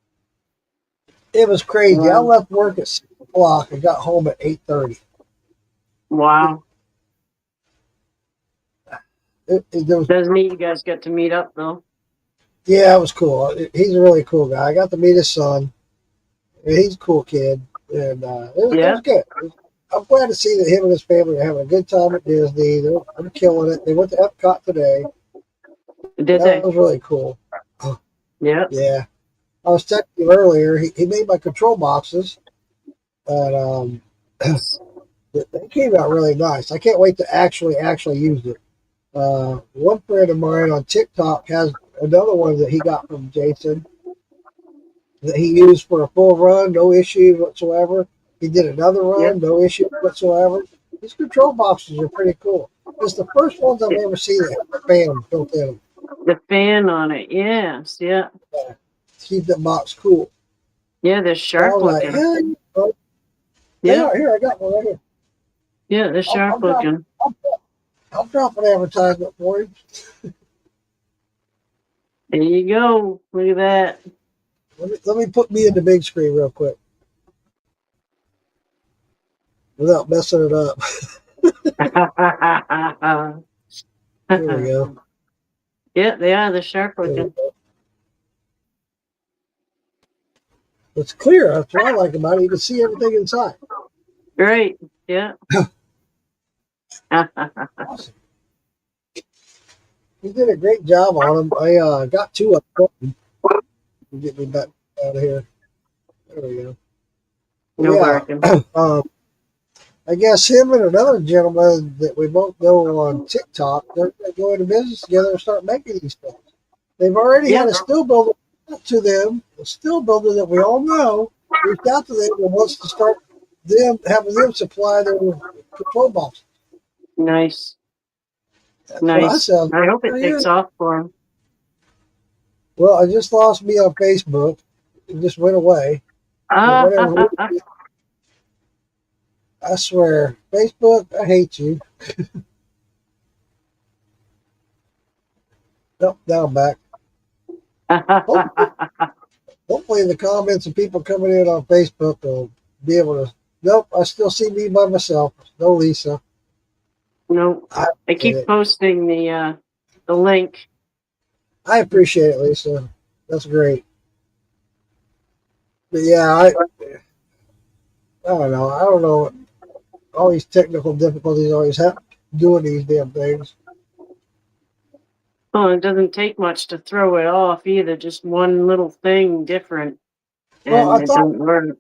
It was crazy. I Wow. left work at 6 o'clock and got home at 8:30. Wow. There was, Doesn't mean you guys got to meet up though. yeah, it was cool. He's a really cool guy. I got to meet his son. He's a cool kid, and it Yeah. was good. I'm glad to see that him and his family are having a good time at Disney. They're killing it. They went to Epcot today. Did That they? was really cool. Yeah. Yeah. I was texting him earlier. He made my control boxes, and they came out really nice. I can't wait to actually use it. One friend of mine on TikTok has another one that he got from Jason that he used for a full run, no issues whatsoever. He did another Yeah. run, no issues whatsoever. These control boxes are pretty cool. It's the first ones I've ever seen that have a fan built in them. The fan on it. Yes. Yeah. Keep that box cool. Yeah. They're So I sharp was like, looking. yeah, they Yeah. are. Here, I got one right here. Yeah. They're sharp looking. I'll drop an advertisement for you. There you go. Look at that. Let me put me in the big screen real quick without messing it up. Here we go. Yeah, they are. They're sharp There we looking. go. It's clear. That's what I like about it. You can see everything inside. Right. Yeah. Awesome. You did a great job on them. I got two up front. Get me back out of here. There we go. No Yeah. barking. I guess him and another gentleman that we both know on TikTok, they're going to go into business together and start making these things. They've already had Yeah. a still builder to them, a still builder that we all know reached out to them and wants to start having them supply their control boxes. Nice. That's what I Nice. said. I hope it Yeah. takes off for him. Well, I just lost me on Facebook. It just went away. But whatever. I swear, Facebook, I hate you. Nope, now I'm back. Hopefully the comments and people coming in on Facebook will be able to. Nope, I still see me by myself. No Lisa. No, I I keep get it. posting the link. I appreciate it, Lisa. That's great. But yeah, I don't know. I don't know. All these technical difficulties always have doing these damn things. Oh, it doesn't take much to throw it off either. Just one little thing different, Well, and it doesn't work.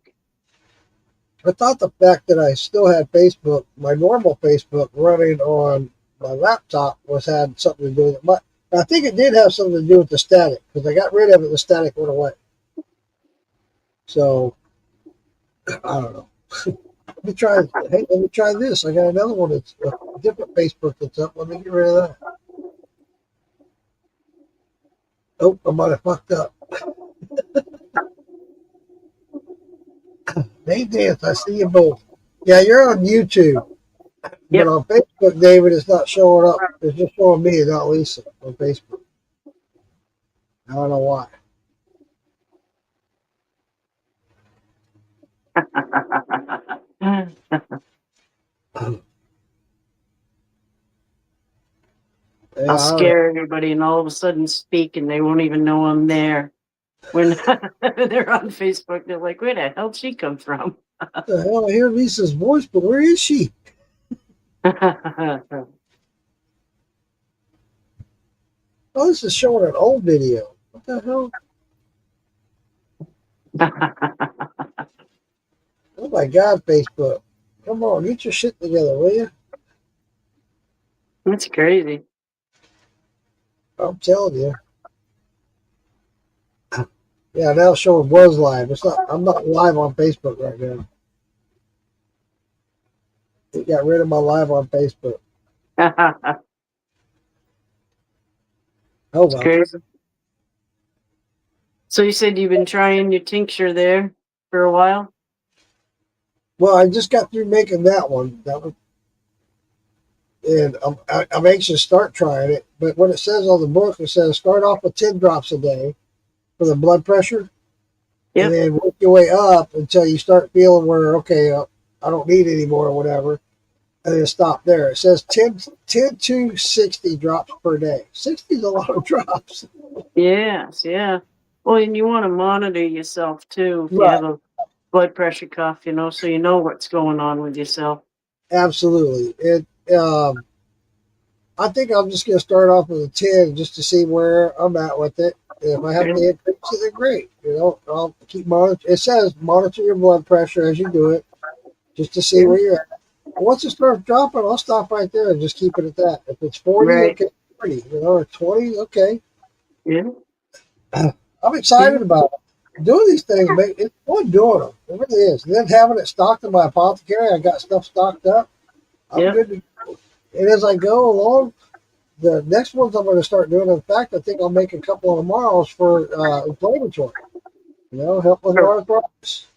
I thought the fact that I still had Facebook, my normal Facebook, running on my laptop had something to do with it. But I think it did have something to do with the static because I got rid of it. The static went away. So I don't know. Let me try. Hey, let me try this. I got another one that's a different Facebook that's up. Let me get rid of that. Oh, I might have fucked up. Hey, Dance, I see you both. Yeah, you're on YouTube. Yep. But on Facebook, David, it's not showing up. It's just showing me, not Lisa, on Facebook. I don't know why. Yeah, I'll scare everybody, and all of a sudden speak, and they won't even know I'm there. When they're on Facebook, they're like, "Where the hell did she come from?" What the hell? I hear Lisa's voice, but where is she? Oh, this is showing an old video. What the hell? Oh my God, Facebook. Come on, get your shit together, will you? That's crazy. I'm telling you. Yeah, now it's showing was live. It's not. I'm not live on Facebook right now. It got rid of my live on Facebook. It's Oh well. crazy. So you said you've been trying your tincture there for a while? Well, I just got through making that one. That was, and I'm anxious to start trying it. But what it says on the book, it says start off with 10 drops a day for the blood pressure, and Yep. then work your way up until you start feeling where okay, I don't need any more or whatever, and then stop there. It says 10 to 60 drops per day. 60 is a lot of drops. Yes, yeah. Well, and you want to monitor yourself too if you Right. have a blood pressure cuff, so you know what's going on with yourself. Absolutely. I think I'm just going to start off with a 10 just to see where I'm at with it. If I have Okay. to increase it, then great. I'll keep monitor. It says monitor your blood pressure as you do it, just to see Yeah. where you're at. Once it starts dropping, I'll stop right there and just keep it at that. If it's 40, Right. okay, 40. Or 20, okay. Yeah. I'm Yeah. excited about it. Doing these things, it's fun doing them. It really is. And then having it stocked in my apothecary, I got stuff stocked up. I'm Yeah. good to go. And as I go along, the next ones I'm going to start doing. In fact, I think I'll make a couple of tomorrows for inflammatory. Help with arthritis.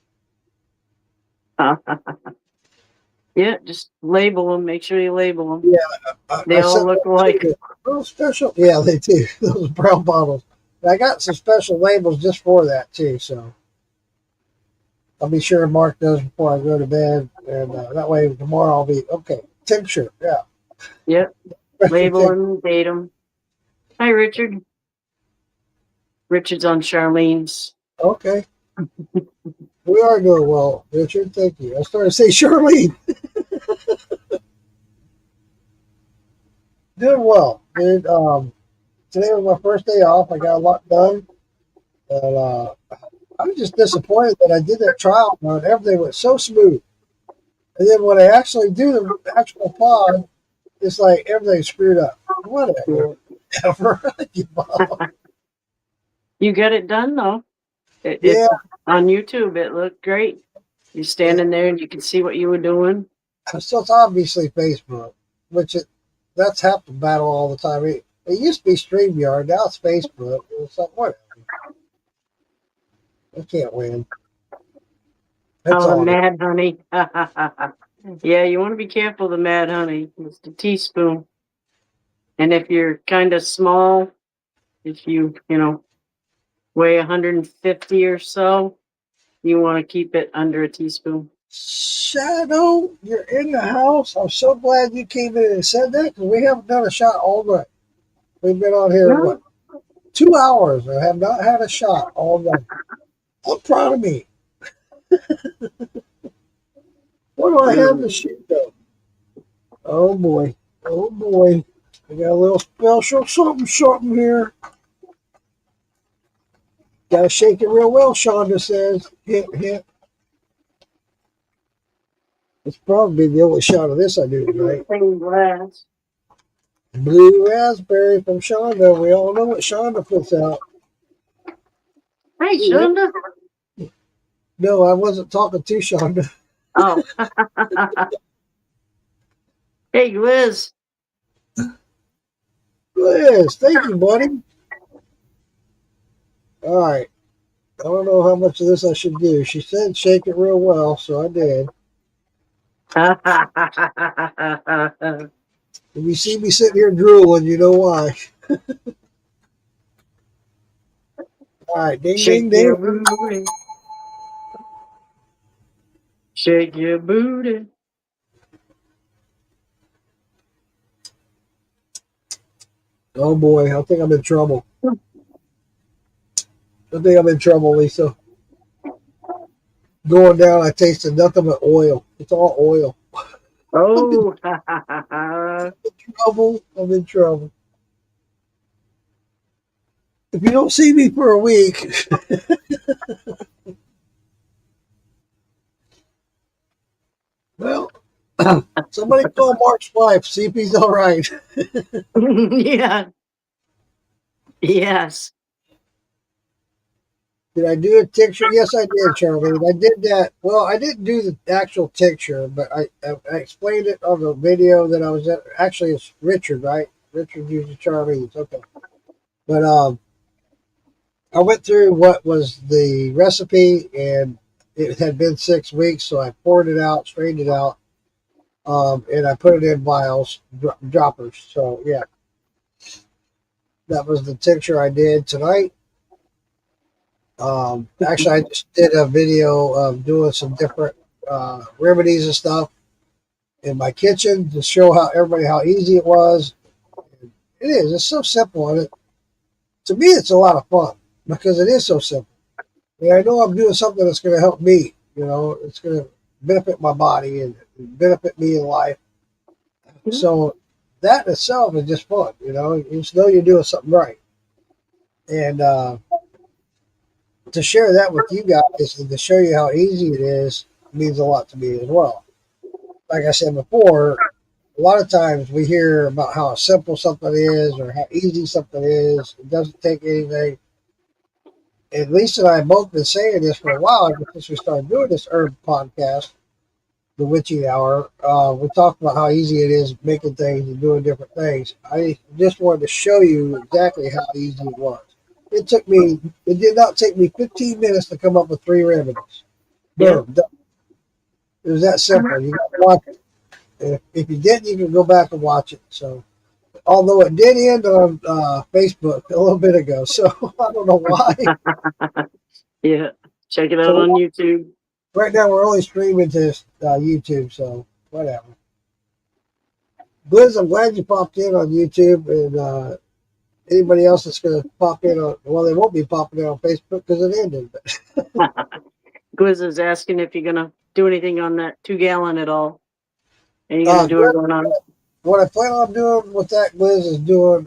Yeah. Just label them. Make sure you label them. Yeah, They I all sent look alike. little special. Yeah, they do. Those brown bottles. And I got some special labels just for that too. So I'll be sure Mark does before I go to bed, and that way tomorrow I'll be okay. Tincture, yeah, Yep. special Label tincture. them, date them. Hi, Richard. Richard's on Charlene's. Okay, we are doing well, Richard. Thank you. I started to say Charlene. Doing well, dude. Today was my first day off. I got a lot done, and I was just disappointed that I did that trial run. Everything went so smooth, and then when I actually do the actual pod, it's like everything's screwed up. Whatever. Yeah. Ever. I give up. You got it done though. It Yeah, on YouTube. It looked great. You're yeah. standing there and you can see what you were doing. So it's obviously Facebook, which that's half the battle all the time. It used to be StreamYard, now it's Facebook. It's like, whatever. I can't win. That's Oh, the all. Mad Honey. Yeah, you want to be careful of the Mad Honey. It's the teaspoon. And if you're kind of small, if you weigh 150 or so, you want to keep it under a teaspoon. Shadow, you're in the house. I'm so glad you came in and said that because we haven't done a shot all night. We've been on here, No. what, 2 hours. I have not had a shot all night. I'm proud of me. What do I have to shoot though? Oh boy. Oh boy. I got a little special something here. Gotta shake it real well, Shonda says. Hit, hit. It's probably the only shot of this I do tonight. Plain glass. Blue raspberry from Shonda. We all know what Shonda puts out. Hey, Yep. Shonda. No, I wasn't talking to Shonda. Oh. Hey, Liz. Liz, thank you, buddy. All right. I don't know how much of this I should do. She said shake it real well, so I did. If you see me sitting here drooling, you know why. All right, ding, Shake ding, your ding. booty. Shake your booty. Oh boy, I think I'm in trouble. I think I'm in trouble, Lisa. Going down, I tasted nothing but oil. It's all oil. Oh. Trouble. I'm in trouble. If you don't see me for a week, well, somebody call Mark's wife, see if he's all right. Yeah. Yes. Did I do a picture? Yes, I did, Charlie. I did that. Well, I didn't do the actual picture, but I explained it on the video that I was at. Actually, it's Richard, right? Richard uses Charlie's. Okay. But I went through what was the recipe, and it had been 6 weeks, so I poured it out, strained it out, and I put it in vials, droppers. So, yeah, that was the tincture I did tonight. Actually, I just did a video of doing some different remedies and stuff in my kitchen to show how everybody how easy it was. It is. It's so simple, and to me, it's a lot of fun because it is so simple. And I know I'm doing something that's going to help me. You know, it's going to benefit my body and benefit me in life. So that in itself is just fun. You know, you just know you're doing something right, and to share that with you guys and to show you how easy it is means a lot to me as well. Like I said before, a lot of times we hear about how simple something is or how easy something is. It doesn't take anything. And Lisa and I have both been saying this for a while ever since we started doing this herb podcast, The Witching Hour. We talked about how easy it is making things and doing different things. I just wanted to show you exactly how easy it was. It did not take me 15 minutes to come up with 3 remedies. Boom. Done. It was that simple. You got to watch it. If you didn't, you can go back and watch it. So, although it did end on Facebook a little bit ago, so I don't know why. Yeah. Check it out So on YouTube. right now we're only streaming to YouTube, so whatever. Blizz, I'm glad you popped in on YouTube, and anybody else that's going to pop in on, well, they won't be popping in on Facebook because it ended. But Gwiz is asking if you're gonna do anything on that 2 gallon at all. Are you gonna do it on? what I plan on doing with that, Blizz, is doing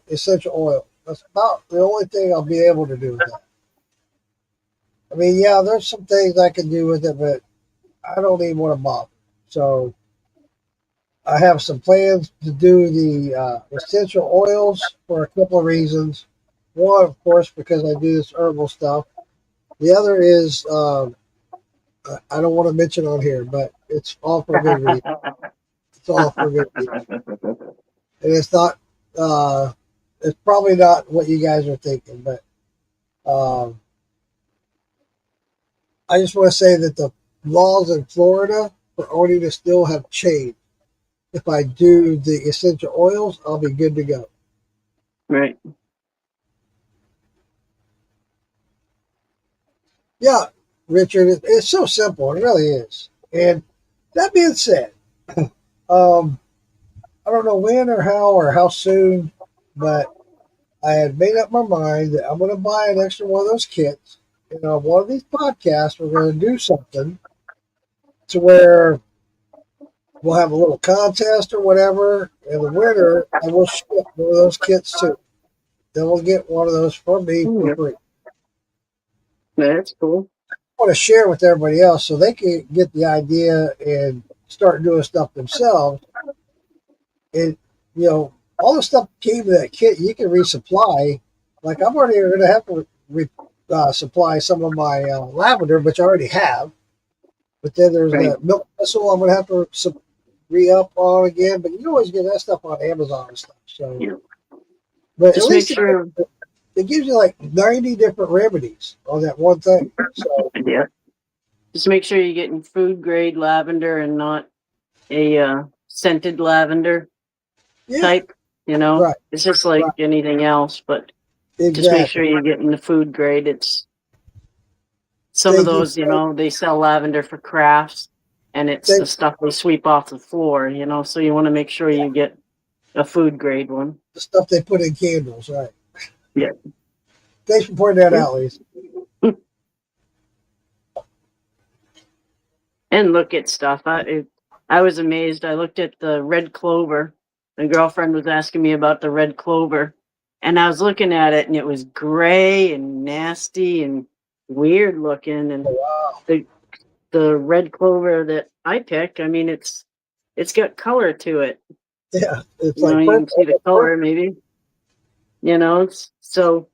essential oil. That's about the only thing I'll be able to do with that. I mean, yeah, there's some things I can do with it, but I don't even want to bother. So I have some plans to do the essential oils for a couple of reasons. One, of course, because I do this herbal stuff. The other is I don't want to mention on here, but it's all for good reason. It's all for good reason, and it's not. It's probably not what you guys are thinking, but um, I just want to say that the laws in Florida for owning a still have changed. If I do the essential oils, I'll be good to go. Right. Yeah, Richard, it's so simple. It really is. And that being said, I don't know when or how soon, but I had made up my mind that I'm going to buy an extra one of those kits. And on one of these podcasts, we're going to do something to where we'll have a little contest or whatever. And the winner, I will ship one of those kits too. Then we'll get one of those from me for free. That's cool. I want to share with everybody else so they can get the idea and start doing stuff themselves. And, you know, all the stuff that came to that kit, you can resupply. Like, I'm already going to have to supply some of my lavender, which I already have. But then there's the milk thistle I'm going to have to re-up on again. But you can always get that stuff on Amazon and stuff. So, Yeah. but Just at least make sure. it gives you like 90 different remedies on that one thing. So, Yeah. Just make sure you're getting food grade lavender and not a scented lavender yeah, type. You know, right, it's just like right. anything else, but just make Exactly. sure you're getting the food grade. It's some of Thank you. those, they sell lavender for crafts, and it's the Thank, stuff they sweep off the floor. So you want to make sure you get a food grade one. the stuff they put in candles, right? Yeah. Thanks for pointing that out, Lisa. And look at stuff. I was amazed. I looked at the red clover. My girlfriend was asking me about the red clover, And I was looking at it, and it was gray and nasty and weird looking. And Wow. the red clover that I picked, I mean, it's got color to it. Yeah, it's You know, like you can purple. see the color, maybe. You know, so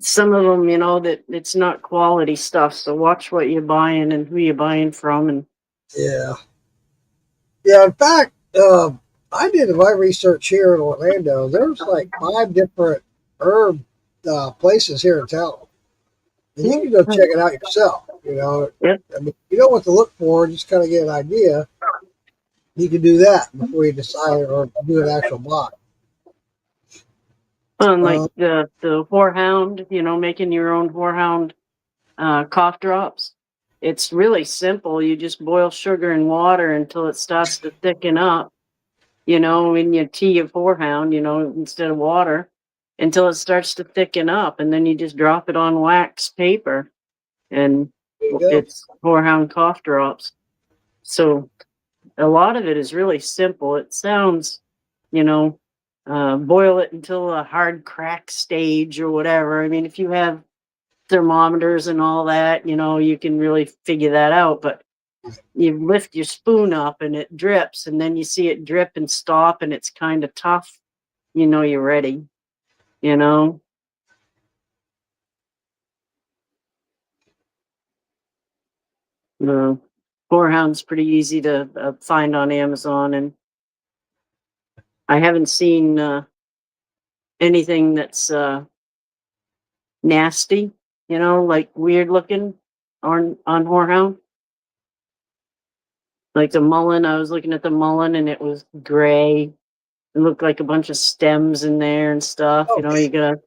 some of them, you know, that it's not quality stuff. So watch what you're buying and who you're buying from. And Yeah. Yeah, in fact, I did my research here in Orlando. There's like 5 different herb places here in town. And you can go check it out yourself. You know, Yep. I mean, you know what to look for, just kind of get an idea. You can do that before you decide or do an actual buy. Like the Whorehound, you know, making your own Whorehound cough drops. It's really simple. You just boil sugar and water until it starts to thicken up. You know, in your tea of Whorehound, you know, instead of water, until it starts to thicken up, and then you just drop it on wax paper, and There you go. it's Whorehound cough drops. So a lot of it is really simple. It sounds, you know, boil it until a hard crack stage or whatever. I mean, if you have thermometers and all that, you know, you can really figure that out. But you lift your spoon up and it drips, and then you see it drip and stop, and it's kind of tough. You know, you're ready. You know, the Whorehound's pretty easy to find on Amazon, and I haven't seen anything that's nasty, you know, like weird looking on Whorehound. Like the mullein, I was looking at the mullein and it was gray. It looked like a bunch of stems in there and stuff. You know, Okay, you gotta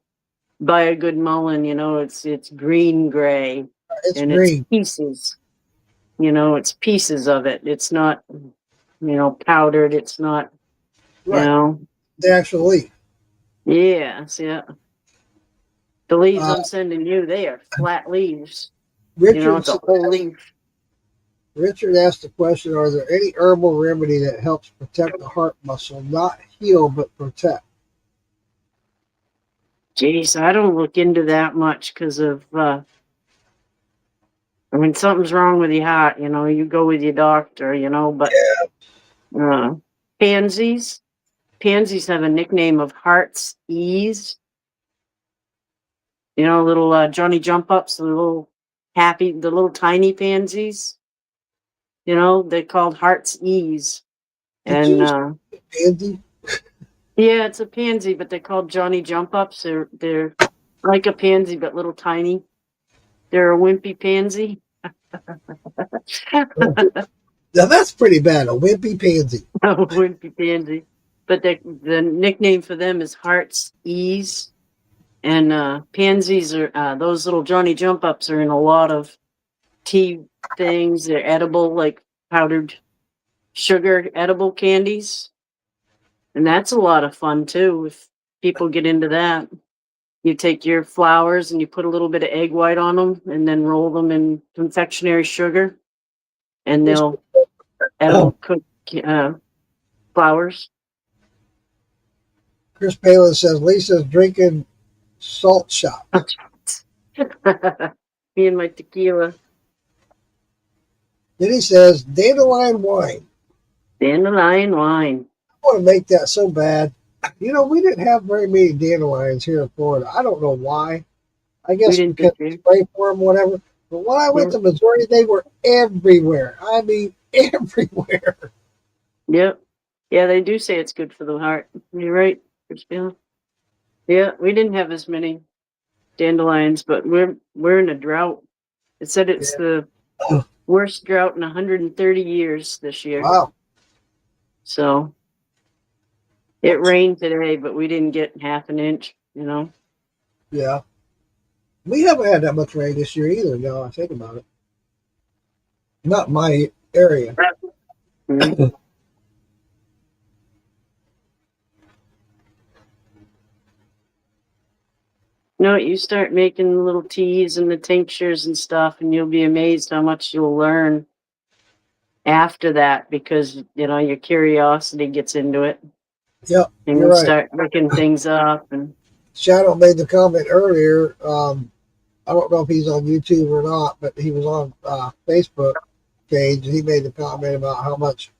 buy a good mullein, you know, it's green gray it's and it's green. pieces. You know, it's pieces of it. It's not, you know, powdered. It's not, you Right. know. The actual leaf. Yes, yeah. The leaves Uh, I'm sending you, they are flat leaves. You know, Richard, it's a whole leaf. Richard asked the question, are there any herbal remedy that helps protect the heart muscle? Not heal, but protect. Jeez, I don't look into that much because of, I mean, something's wrong with your heart, you know, you go with your doctor, you know, but uh, pansies, pansies have a nickname of Heart's Ease. You know, little Johnny Jump Ups, the little the little tiny pansies, you know, they're called Heart's Ease. Did you And just pansy? yeah, it's a pansy, but they're called Johnny Jump Ups. They're like a pansy, but little tiny. They're a wimpy pansy. Now that's pretty bad. A wimpy pansy. A wimpy pansy. But the nickname for them is Heart's Ease. And pansies are those little Johnny Jump Ups are in a lot of tea things. They're edible, like powdered sugar edible candies. And that's a lot of fun too if people get into that. You take your flowers and you put a little bit of egg white on them and then roll them in confectionery sugar, and they'll edible cook flowers. Chris Palin says Lisa's drinking salt shot. Me and my tequila. Then he says dandelion wine. Dandelion wine. I want to make that so bad. You know, we didn't have very many dandelions here in Florida. I don't know why. I We guess didn't because get we spray for them, whatever. But when I went Yeah. to Missouri, they were everywhere. I mean, everywhere. Yep. Yeah, they do say it's good for the heart. You're right, Christina. Yeah, we didn't have as many dandelions, but we're in a drought. It said it's the worst drought in 130 years this year. Wow. So it rained today, but we didn't get half an inch, you know. Yeah. We haven't had that much rain this year either, now I think about it. Not my area. Mhm. No, you start making the little teas and the tinctures and stuff, and you'll be amazed how much you'll learn after that because, you know, your curiosity gets into it Yep, and you're you right. start looking things up. And Shadow made the comment earlier. I don't know if he's on YouTube or not, but he was on Facebook page and he made the comment about how much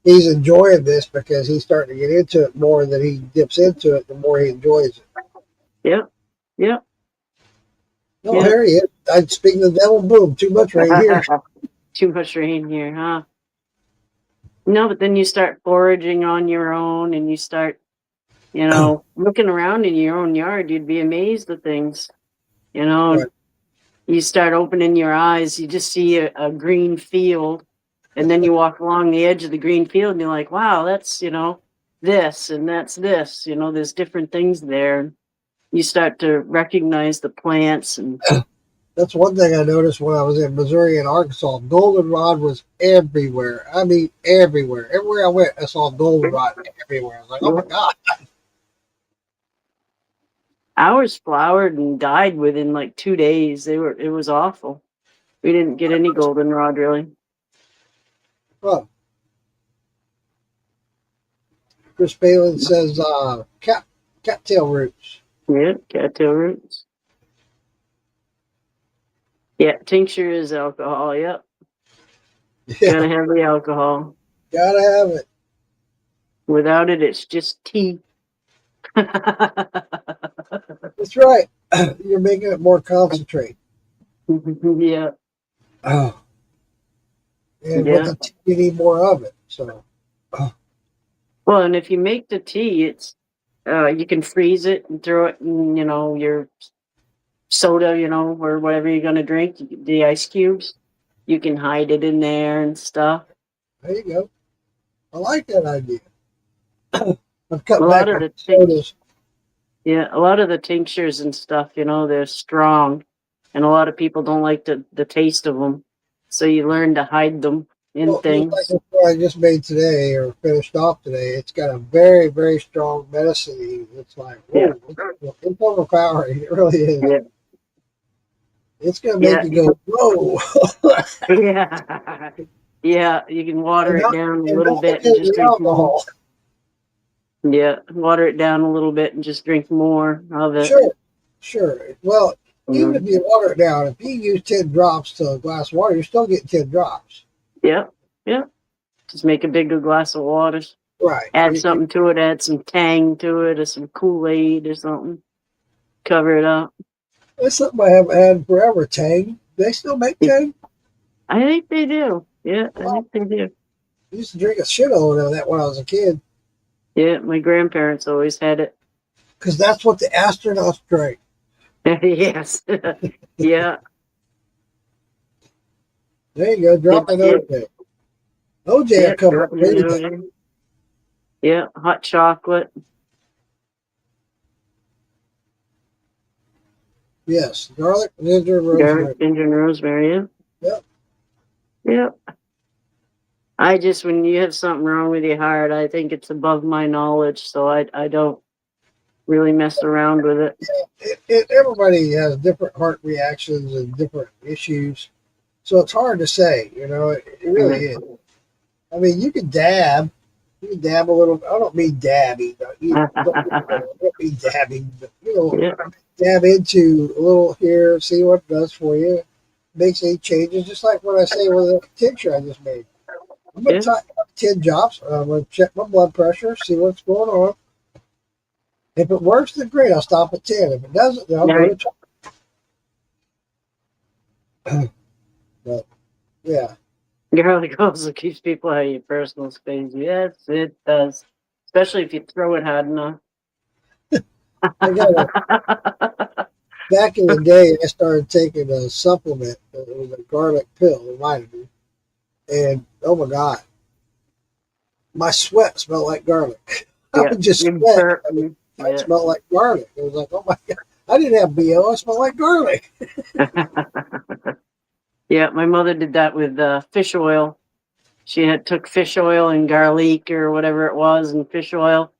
he's enjoying this because he's starting to get into it more than he dips into it, the more he enjoys it. Yep. Yep. No, Yeah. Harry, I'm speaking of the devil. Boom, too much right here. Too much rain here, huh? No, but then you start foraging on your own and you start, looking around in your own yard. You'd be amazed at things, Right. and you start opening your eyes. You just see a green field, and then you walk along the edge of the green field and you're like, wow, that's, this and that's this. There's different things there. You start to recognize the plants and That's one thing I noticed when I was in Missouri and Arkansas. Goldenrod was everywhere. I mean, everywhere. Everywhere I went, I saw goldenrod everywhere. I was like, oh my God. ours flowered and died within like 2 days. It was awful. We didn't get any goldenrod really. Oh. Chris Palin says cattail roots. Yeah, cattail roots. Yeah, tincture is alcohol. Yep, Yeah, gotta have the alcohol. gotta have it. Without it, it's just tea. That's right. You're making it more concentrate. Yeah, Oh. And yeah. with the tea, you need more of it. So, Well, and if you make the tea, it's you can freeze it and throw it in, your soda, or whatever you're gonna drink. The ice cubes, you can hide it in there and stuff. there you go. I like that idea. I've cut A back lot of on the sodas. Yeah, a lot of the tinctures and stuff, they're strong, and a lot of people don't like the taste of them. So you learn to hide them in Well, just like things. the one I just made today or finished off today, it's got a very, very strong medicine. It's like, Yeah, whoa, it's overpowering. It really is. yeah, It's going to make yeah, you go, whoa. yeah, yeah. You can water and it not, down a and little not bit and because of just the drink more. alcohol. Yeah, water it down a little bit and just drink more of it. Sure. Well, even if Mhm. you water it down, if you use 10 drops to a glass of water, you're still getting 10 drops. Yeah, yeah. Just make a bigger glass of water. Right. Add something to it. Add some tang to it, or some Kool-Aid or something. Cover it up. That's something I haven't had in forever. Tang. They still make Tang? I think they do. Yeah, I Wow. think they do. I used to drink a shitload of that when I was a kid Yeah, my grandparents always had it. because that's what the astronauts drank. Yes. Yeah. There you go. Drop an Yeah. OJ. OJ Yeah. will come up with anything. Yeah. Hot chocolate. Yes. Garlic, ginger, rosemary. Garlic, ginger, and rosemary. Yeah. Yep. Yep. When you have something wrong with your heart, I think it's above my knowledge, so I don't really mess around with it. Everybody has different heart reactions and different issues. So it's hard to say, it really is. I mean, you can dab. You can dab a little. I don't mean dabbing. I don't mean dabbing, but, Yeah. dab into a little here, see what it does for you. Makes any changes, just like what I say with the tincture I just made. I'm going to try 10 drops. I'm going to check my blood pressure, see what's going on. If it works, then great. I'll stop at 10. If it doesn't, then I'll go to 12. But, yeah. Garlic also keeps people out of your personal space. Yes, it does. Especially if you throw it hard enough. I got back in the day, I started taking a supplement. It was a garlic pill, a vitamin. And, oh my God, my sweat smelled like garlic. I would just you sweat. burp. I smelled like garlic. It was like, oh my God. I didn't have BO. I smelled like garlic. Yeah, my mother did that with fish oil. She took fish oil and garlic or whatever it was and fish oil.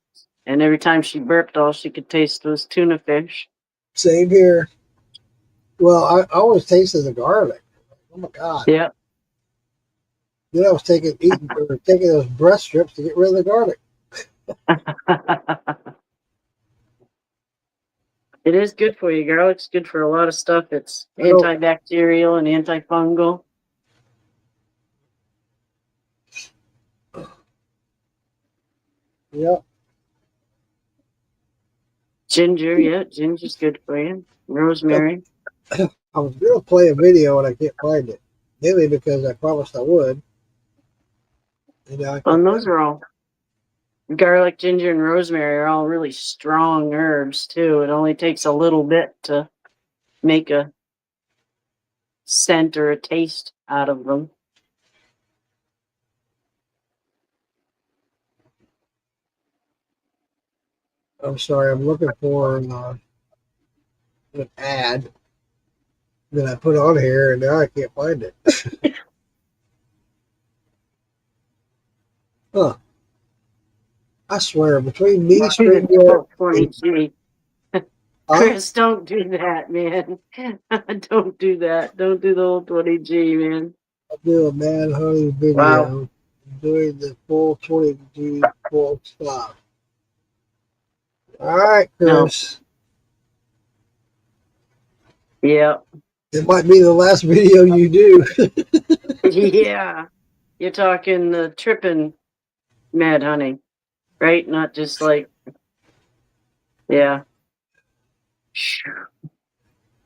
And every time she burped, all she could taste was tuna fish. Same here. Well, I always tasted the garlic. Oh my God. Yeah. Then I was taking those breast strips to get rid of the garlic. It is good for you. Garlic's good for a lot of stuff. It's I don't- antibacterial and antifungal. Yeah, Ginger, yeah, ginger's good for you. Rosemary. I was going to play a video and I can't find it. Mainly because I promised I would. And now I Well, can't and find those are all garlic, ginger, and rosemary are all really strong herbs too. It only takes a little bit to make a scent or a taste out of them. it. I'm sorry, I'm looking for an ad that I put on here and now I can't find it. Huh. I swear, between me, StreamYard, 20G. Chris, don't do that, man. Don't do that. Don't do the whole 20G, man. I'll do a Mad Honey video Wow. doing the full 20G full stop. All right, No. Chris. Yeah. It might be the last video you do. Yeah. You're talking the tripping mad honey, right? Not just like, yeah.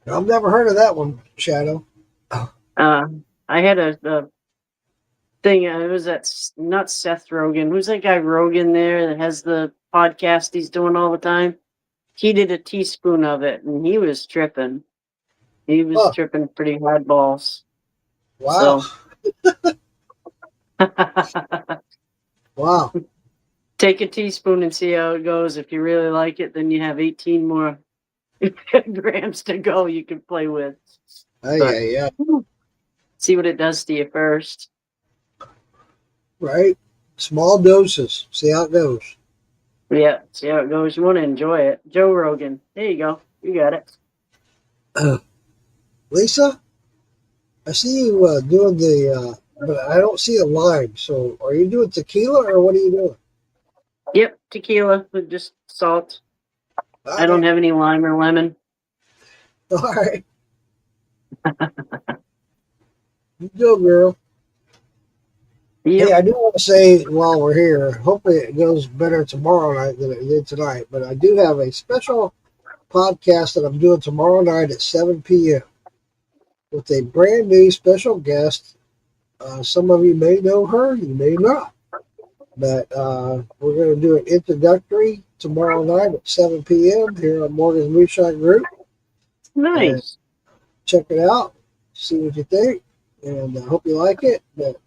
I've never heard of that one, Shadow. I had a thing. It was not Seth Rogen. Who's that guy Rogan there that has the podcast he's doing all the time? He did a teaspoon of it, and he was tripping. He was Huh. tripping pretty hard balls. Wow. So. Wow. Take a teaspoon and see how it goes. If you really like it, then you have 18 more grams to go you can play with. Yeah. See what it does to you first. Right? Small doses. See how it goes. Yeah, see how it goes. You want to enjoy it. Joe Rogan. There you go. You got it. Lisa, I see you doing the, but I don't see a lime. So are you doing tequila or what are you doing? Yep, tequila with just salt. I don't have any lime or lemon. All right. You go, girl. Yep. Hey, I do want to say while we're here, hopefully it goes better tomorrow night than it did tonight. But I do have a special podcast that I'm doing tomorrow night at 7 p.m. with a brand new special guest. Some of you may know her, you may not. But we're going to do an introductory tomorrow night at 7 p.m. here on Morgan's Moonshine Group. Nice. Check it out, see what you think, and I hope you like it. But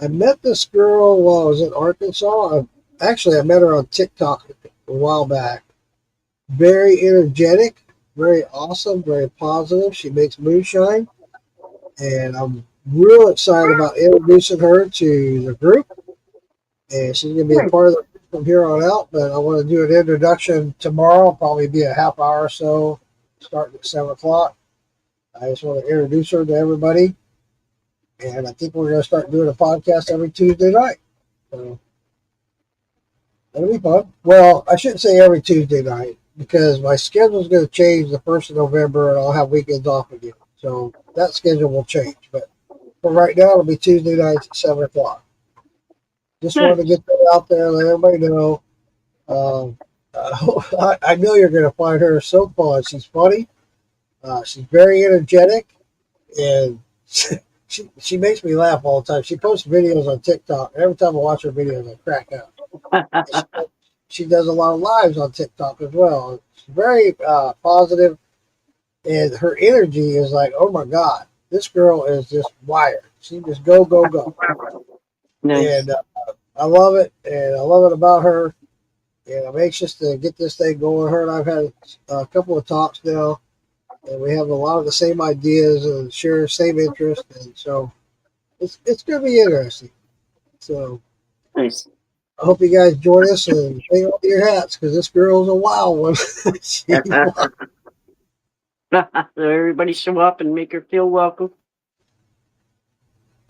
I met this girl while I was in Arkansas. I met her on TikTok a while back. Very energetic, very awesome, very positive. She makes moonshine, and I'm real excited about introducing her to the group. And she's going to be a part of the group from here on out. But I want to do an introduction tomorrow, probably be a half hour or so, starting at 7 o'clock. I just want to introduce her to everybody. And I think we're going to start doing a podcast every Tuesday night. So that'll be fun. Well, I shouldn't say every Tuesday night because my schedule is going to change the 1st of November and I'll have weekends off again. So that schedule will change. But for right now, it'll be Tuesday nights at 7 o'clock. Just wanted to get that out there, let everybody know. I know you're going to find her so fun. She's funny. She's very energetic. And she makes me laugh all the time. She posts videos on TikTok. Every time I watch her videos, I crack up. She does a lot of lives on TikTok as well. She's very positive, and her energy is like, oh my God, this girl is just wired. She just go, go, go. Nice. And I love it, and I love it about her. And I'm anxious to get this thing going. Her and I've had a couple of talks now, and we have a lot of the same ideas and share the same interest, and so it's going to be interesting. So Nice. I hope you guys join us and hang on to your hats because this girl's a wild one. She's wild. So everybody show up and make her feel welcome.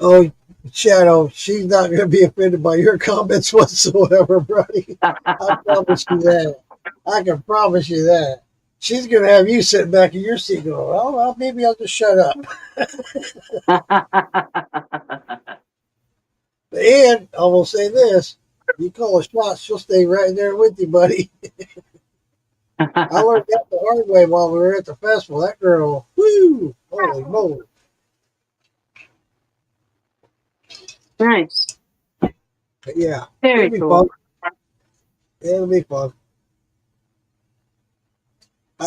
Oh, Shadow, she's not going to be offended by your comments whatsoever, buddy. I promise you that. I can promise you that. she's going to have you sitting back in your seat going, oh, well, maybe I'll just shut up. And I will say this, you call a shot, she'll stay right there with you, buddy. I learned that the hard way while we were at the festival. That girl, whoo, holy moly. Nice. But yeah, Very it'll be cool. fun. It'll be fun.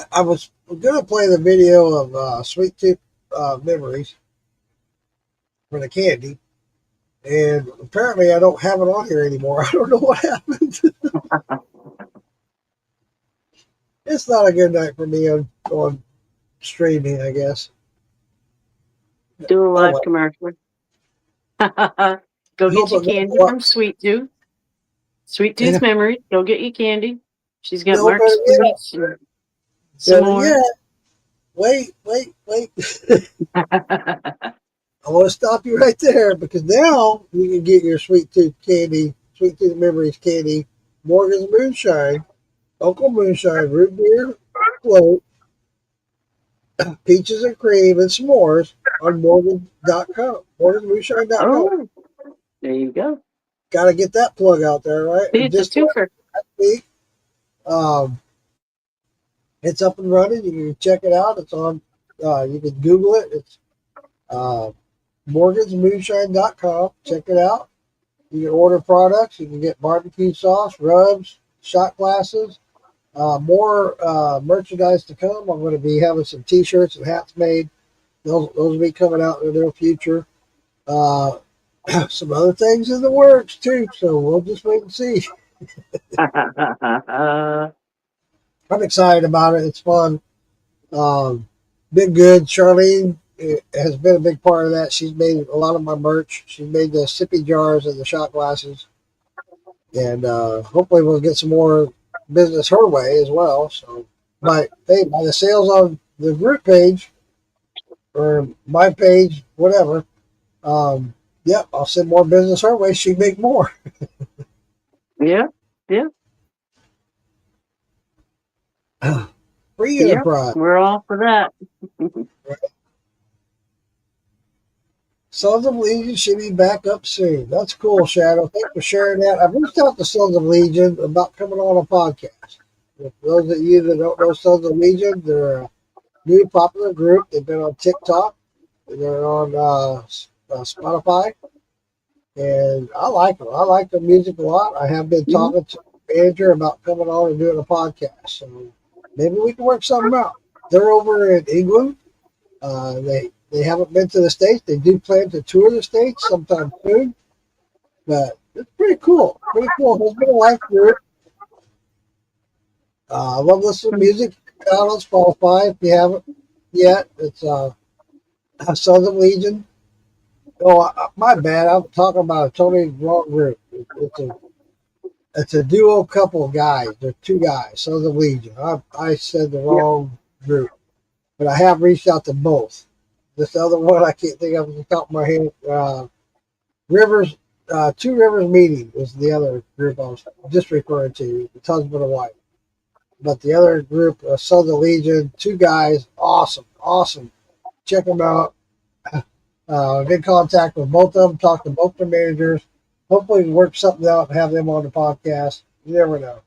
I was going to play the video of Sweet Tooth Memories for the candy, and apparently I don't have it on here anymore. I don't know what happened. It's not a good night for me on streaming, I guess. Do a Oh, live well. commercial. Go get your candy from Sweet Tooth. Sweet Tooth Yeah. Memories. Go get your candy. She's got No, Mark's better Sweets and some more. Yeah. Wait. I want to stop you right there because now you can get your Sweet Tooth candy, Sweet Tooth Memories candy, Morgan's Moonshine, Uncle Moonshine, root beer, float, peaches and cream, and s'mores on Morgan.com. Morgan'sMoonshine.com. Oh, there you go. Got to get that plug out there, right? See, it's a twofer. last week, it's up and running. You can check it out. It's on, you can Google it. It's Morgan'sMoonshine.com. Check it out. You can order products. You can get barbecue sauce, rubs, shot glasses. More merchandise to come. I'm going to be having some T-shirts and hats made. Those will be coming out in the near future. Some other things in the works too. So we'll just wait and see. I'm excited about it. It's fun. Been good. Charlene has been a big part of that. She's made a lot of my merch. She made the sippy jars and the shot glasses. And hopefully we'll get some more business her way as well. So by the sales on the group page or my page, whatever, yep, I'll send more business her way. She'd make more. Yeah. Free Yep. enterprise. We're all for that. Sons of Legion should be back up soon. That's cool, Shadow. Thanks for sharing that. I've reached out to Sons of Legion about coming on a podcast. For those of you that don't know Sons of Legion, they're a new popular group. They've been on TikTok. They're on Spotify. And I like them. I like their music a lot. I have been talking to the manager about coming on and doing a podcast. So maybe we can work something out. They're over in England. They haven't been to the States. They do plan to tour the States sometime soon. But it's pretty cool. Pretty cool. Husband and wife group. I love listening to music. Check it out on Spotify if you haven't yet. It's Sons of Legion. Oh, my bad. I'm talking about a totally wrong group. It's a duo couple of guys. They're two guys. Sons of Legion. I said the wrong group. But I have reached out to both. This other one I can't think of off the top of my head. Rivers, Two Rivers Meeting was the other group I was just referring to. It's husband and wife. But the other group, Sons of Legion, two guys, awesome. Check them out. Get in contact with both of them, talk to both the managers. Hopefully we can work something out and have them on the podcast. You never know.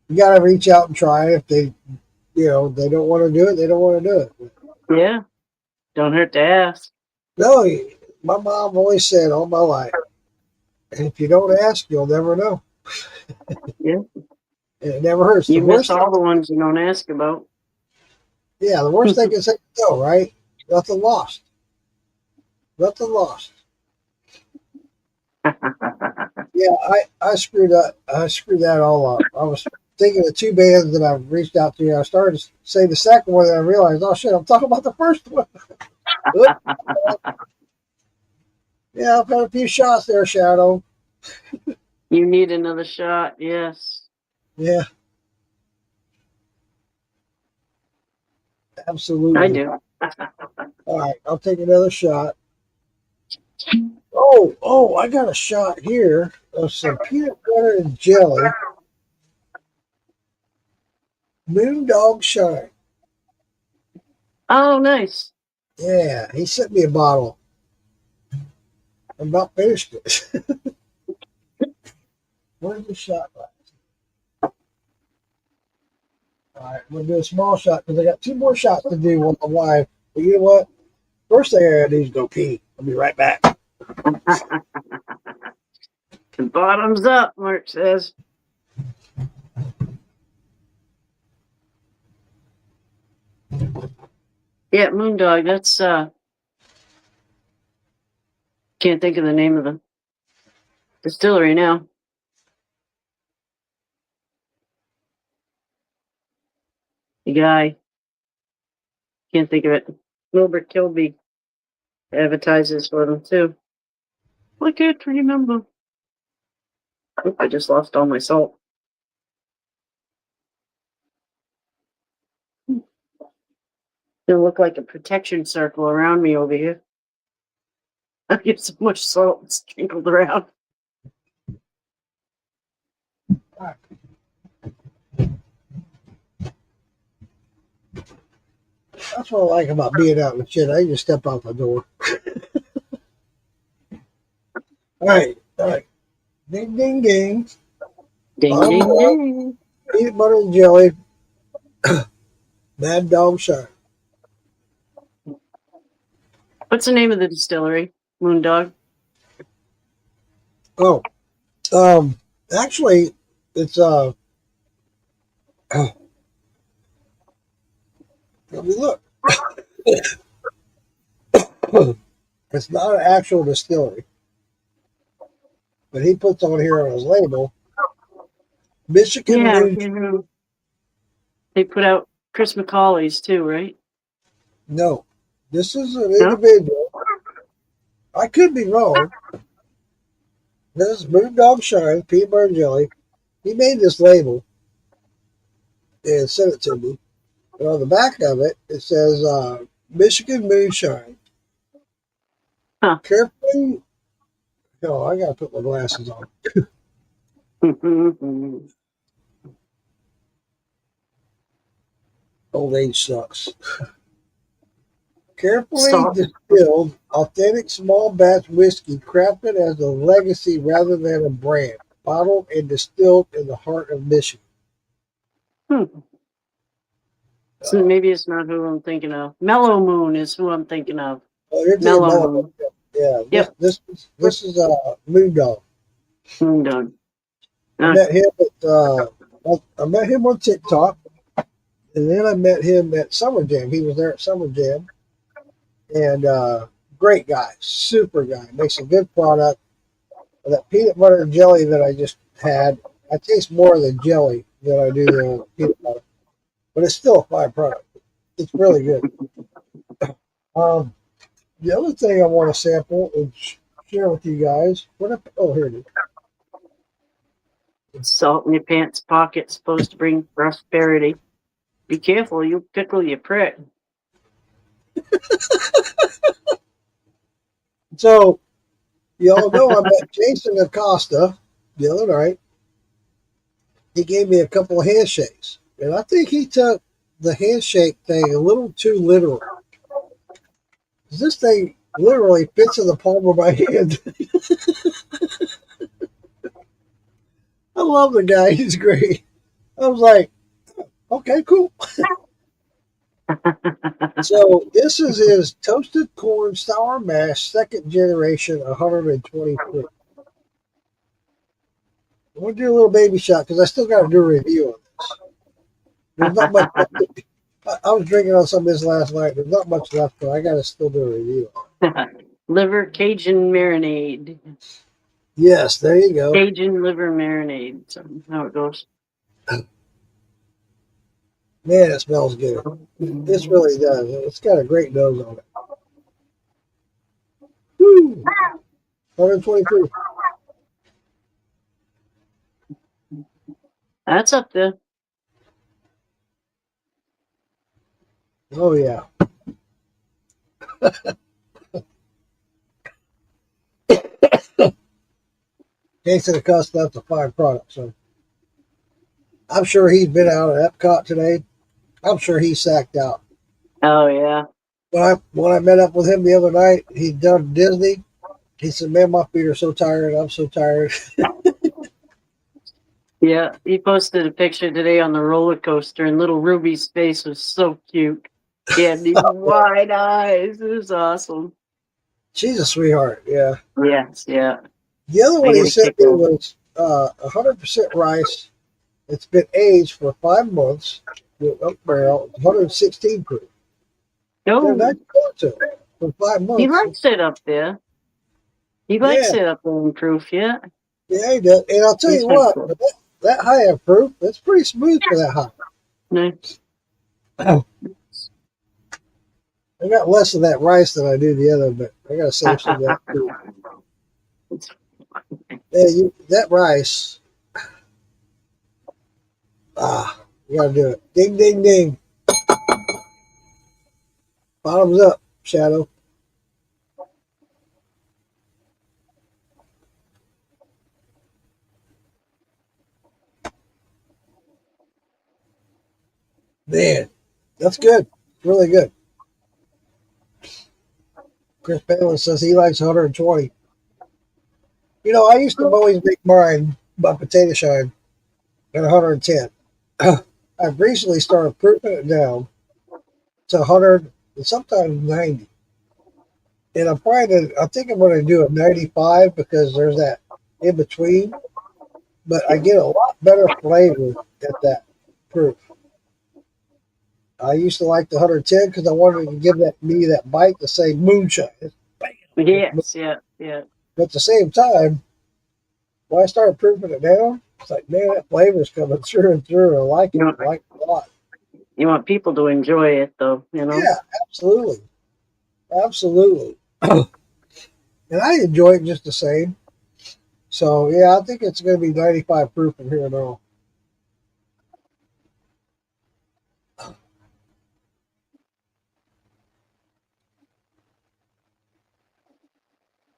You got to reach out and try. If they don't want to do it, they don't want to do it. Yeah. Don't hurt to ask. No, my mom always said all my life, if you don't ask, you'll never know. Yeah. It never hurts. You miss all the ones you don't ask about. Yeah, the worst thing is no, right? Nothing lost. Yeah, I screwed up. I screwed that all up. I was thinking of two bands that I've reached out to. I started to say the second one, and I realized, oh shit, I'm talking about the first one. Yeah, I've had a few shots there, Shadow. You need another shot, yes. Yeah. Absolutely. I do. All right, I'll take another shot. Oh, Oh, I got a shot here of some peanut butter and jelly. Moondog Shine. Oh, nice. Yeah, he sent me a bottle. I'm about finished it. Where's the shot glass? All right, we'll do a small shot because I got 2 more shots to do while I'm live. But you know what? First thing I gotta do is go pee. I'll be right back. Bottoms up, Mark says. Yeah, Moondog. That's can't think of the name of the distillery now. The guy. Can't think of it. Wilbur Kilby advertises for them too. I can't remember. Oop, I just lost all my salt. It'll look like a protection circle around me over here. I get so much salt sprinkled around. That's what I like about being out in the shit. I can just step out the door. All right. Ding, ding, ding. Ding, Bottom ding, up, ding. peanut butter and jelly. Mad Dog Shine. What's the name of the distillery? Moondog. Oh, actually, it's let me look. It's not an actual distillery, but he puts on here on his label, Michigan Yeah, Moon. they put out Chris McCauley's too, right? No, this is an No? individual. I could be wrong. This is Moondog Shine, peanut butter and jelly. He made this label and sent it to me. And on the back of it, it says Michigan Moonshine. Huh. Carefully. Oh, I gotta put my glasses on. Old age sucks. Carefully Soft. distilled, authentic small batch whiskey crafted as a legacy rather than a brand. Bottled and distilled in the heart of Michigan. So maybe it's not who I'm thinking of. Mellow Moon is who I'm thinking of. Oh, you're Mellow Mellow. Moon. Yeah. Yep. This is Moondog. Moondog. I met him I met him on TikTok, and then I met him at Summer Jam. He was there at Summer Jam, and great guy, super guy, makes a good product. That peanut butter and jelly that I just had, I taste more of the jelly than I do the peanut butter, but it's still a fine product. It's really good. The other thing I want to sample and share with you guys. Here it is. Salt in your pants pocket supposed to bring prosperity. Be careful, you pickle your prick. So, y'all know I met Jason Acosta the other night. He gave me a couple of handshakes, and I think he took the handshake thing a little too literal. This thing literally fits in the palm of my hand. I love the guy. He's great. I was like, okay, cool. So this is his toasted corn sour mash, second generation, 123. I'm going to do a little baby shot because I still got to do a review on this. There's not much. I was drinking on some of this last night. There's not much left, but I got to still do a review on it. Liver Cajun marinade. Yes, there you go. Cajun liver marinade. So how it goes. Man, it smells good. This really does. It's got a great nose on it. Woo! 123. That's up there. Oh, yeah. Tasted the cuss, that's a fine product. So I'm sure he's been out at Epcot today. I'm sure he's sacked out. Oh yeah. When I met up with him the other night, he'd done Disney. He said, "Man, my feet are so tired. I'm so tired." Yeah. He posted a picture today on the roller coaster, and little Ruby's face was so cute. He had these wide eyes. It was awesome. She's a sweetheart. Yeah. Yes, yeah. The other I one he get a sent kick me out. was 100% rice. It's been aged for 5 months with oak barrel. It's 116 proof. They're No, not going to for 5 he months. likes it up there. He likes Yeah, it up there in proof, yeah. yeah, he does. And I'll tell He's you what, thankful. that high of proof, it's pretty smooth for that high. Nice. I got less of that rice than I do the other, but I gotta save some of that too. Yeah, that rice. You gotta do it. Ding, ding, ding. Bottoms up, Shadow. Man, that's good. Really good. Chris Palin says he likes 120. You know, I used to always make mine by potato shine at 110. I've recently started proofing it down to 100 and sometimes 90. And I think I'm going to do a 95 because there's that in between. But I get a lot better flavor at that proof. I used to like the 110 because I wanted to give that bite to say moonshine. Bam. Yes, yeah, yeah. But at the same time, when I started proofing it down, it's like, man, that flavor's coming through and through. I like You it. want, I like it a lot. you want people to enjoy it, though, you know? Yeah, absolutely. Absolutely. And I enjoy it just the same. So, yeah, I think it's going to be 95 proof from here on out.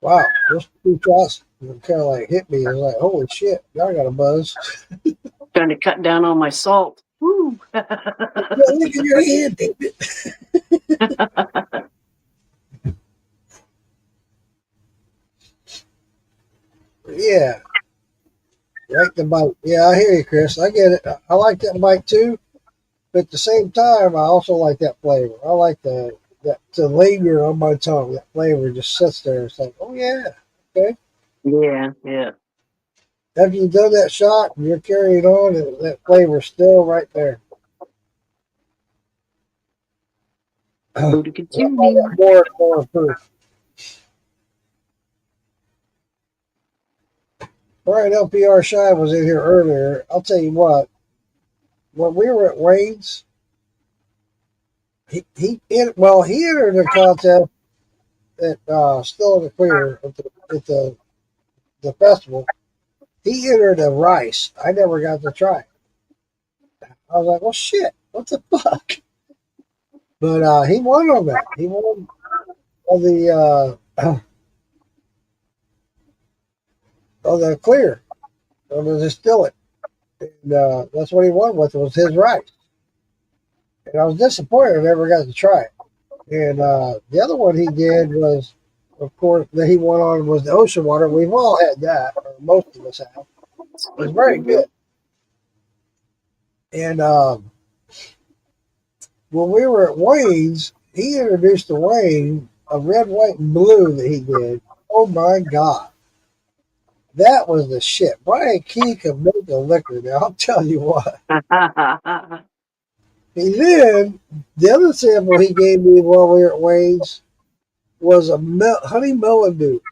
Wow, those two shots kind of like hit me. It was like, holy shit, now I got a buzz. Trying to cut down on my salt. Woo! Yeah, look at your hand, damn it. Yeah, like the bite. Yeah, I hear you, Chris. I get it. I like that bite too. But at the same time, I also like that flavor. I like that to linger on my tongue. That flavor just sits there. It's like, oh yeah, okay. Yeah, yeah. After you've done that shot and you're carrying on, that flavor's still right there. I Booty find continue. that more and more proof. Brian LPR Shy was in here earlier. I'll tell you what, when we were at Wayne's, he entered the contest at still in the clear at the festival. He entered a rice. I never got to try it. I was like, well, shit, what the fuck? But he won on that. He won on on the clear, on the distillate. And that's what he won with was his rice. And I was disappointed I never got to try it. And the other one he did was, of course, that he won on was the ocean water. We've all had that, or most of us have. It was very good. And when we were at Wayne's, he introduced to Wayne a red, white, and blue that he did. Oh my God. That was the shit. Brian Key could make a liquor now, I'll tell you what. And then the other sample he gave me while we were at Wayne's was a honey melon dew.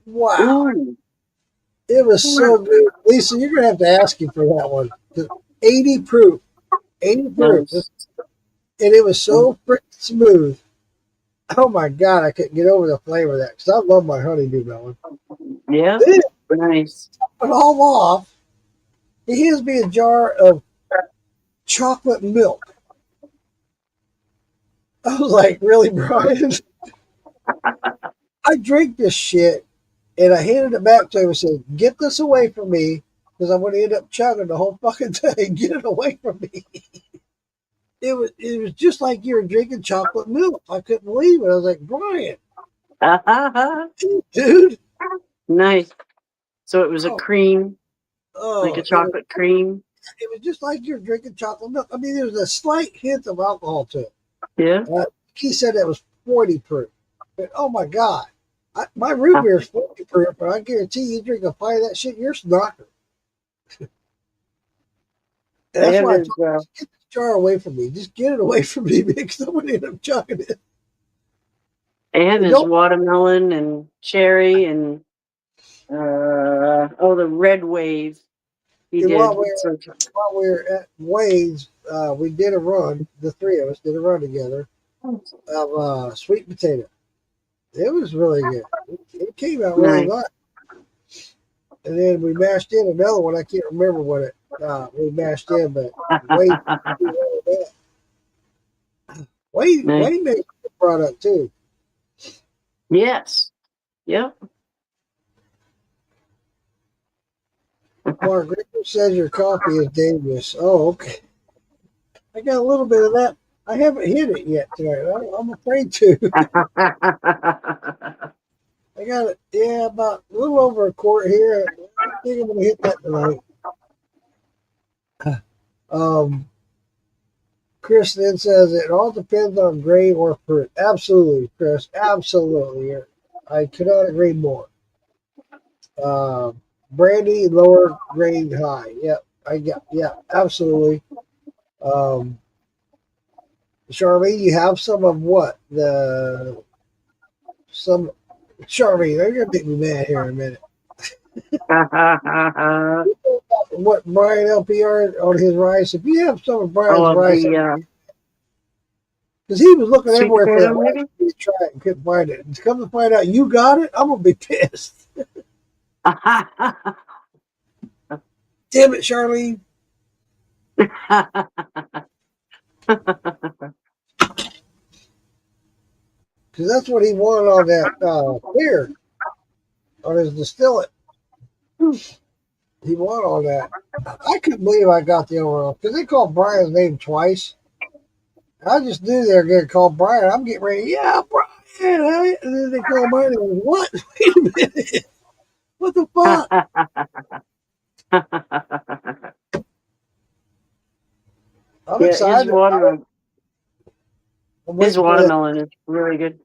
Wow. Ooh. It was so good. Lisa, you're going to have to ask him for that one. 80 proof. 80 proof. Nice. And it was so freaking smooth. Oh my God, I couldn't get over the flavor of that because I love my honeydew melon. Yeah, Then, nice. top it all off, he hands me a jar of chocolate milk. I was like, really, Brian? I drink this shit And I handed it back to him and said, "Get this away from me, because I'm going to end up chugging the whole fucking thing. Get it away from me." It was just like you were drinking chocolate milk. I couldn't believe it. I was like, "Brian, dude, Nice. So it was a oh, cream, like oh, a chocolate cream. it was just like you're drinking chocolate milk." I mean, there was a slight hint of alcohol to it. Yeah. He said that was 40 proof. But oh my God, my root beer is 40 proof, but I guarantee you drink a pint of that shit, you're snocking. And They that's have why I his, told him, "Just get this jar away from me. Just get it away from me because I'm going to end up chugging it." And don't watermelon and cherry and the red wave he and did. while we were at Wayne's, we did a run. The three of us did a run together of sweet potato. It was really good. It came out really Nice. nice. And then we mashed in another one. I can't remember what it we mashed in, but Wayne Nice. Wayne makes a good product too. Yes. Yep. Mark Richter says your coffee is dangerous. Oh, okay. I got a little bit of that. I haven't hit it yet tonight. I'm afraid to. I got it. Yeah, about a little over a quart here. I think I'm gonna hit that tonight. Chris then says it all depends on grain or fruit. Absolutely, Chris. Absolutely. I cannot agree more. Brandy, lower grade, high. Yep. Yeah, absolutely. Um, Charlene, you have some of what? Charlene, they're gonna make me mad here in a minute. What Brian LPR on his rice? If you have some of Brian's rice, because he was looking sweet everywhere for that potato, rice to try it and couldn't find it. And to come to find out you got it, I'm gonna be pissed. Damn it, Charlene. Because that's what he wanted on that beer, on his distillate. He wanted all that. I couldn't believe I got the overall because they called Brian's name twice. I just knew they were going to call Brian. I'm getting ready. Yeah, Brian. And then they call my name. What? Wait a minute. What the fuck? I'm excited. His watermelon is really good.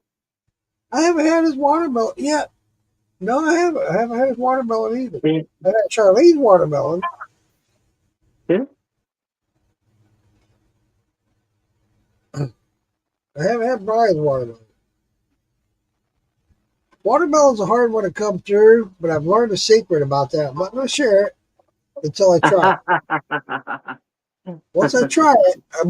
I haven't had his watermelon yet. No, I haven't. I haven't had his watermelon either. Yeah. I've had Charlene's watermelon. Yeah. I haven't had Brian's watermelon. Watermelon's a hard one to come through, but I've learned a secret about that. I'm not going to share it until I try it. Once I try it, I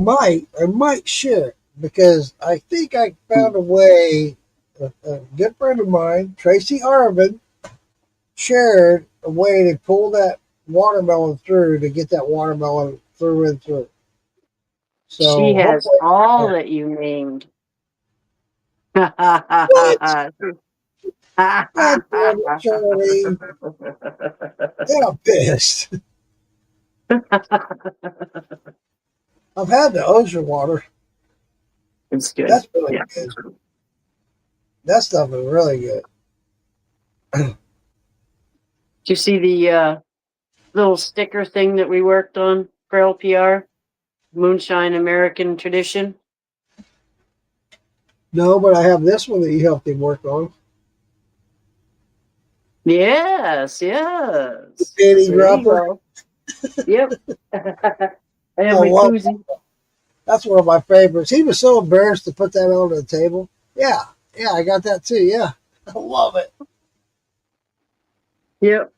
might share it because I think I found a way. A good friend of mine, Tracy Arvin, shared a way to pull that watermelon through to get that watermelon through and through. So she has all that you named. What? God damn it, Charlie. Then I'm pissed. I've had the ocean water. It's good. That's really good. That stuff is really good. Did you see the little sticker thing that we worked on for LPR? Moonshine American Tradition? No, but I have this one that you helped him work on. Yes. Penny dropper. Yep. I have my koozie. That's one of my favorites. He was so embarrassed to put that on the table. Yeah, I got that too. Yeah, I love it. Yep.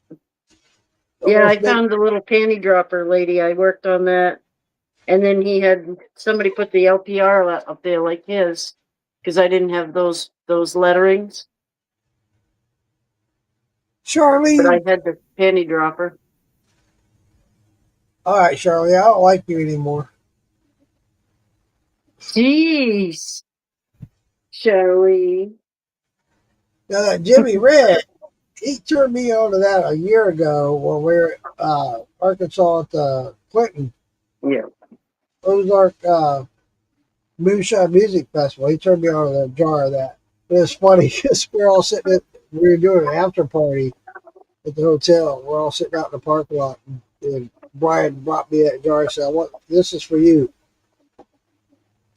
Yeah, I found the little panty dropper lady. I worked on that. And then he had somebody put the LPR up there like his, because I didn't have those letterings. Charlie. But I had the panty dropper. All right, Charlie, I don't like you anymore. Jeez. Charlie. Now that Jimmy Red, he turned me on to that a year ago when we were Arkansas at the Clinton Yeah. Ozark Moonshine Music Festival. He turned me on to the jar of that. But it's funny because we're all sitting we were doing an after party at the hotel. We're all sitting out in the parking lot, and Brian brought me that jar and said, this is for you.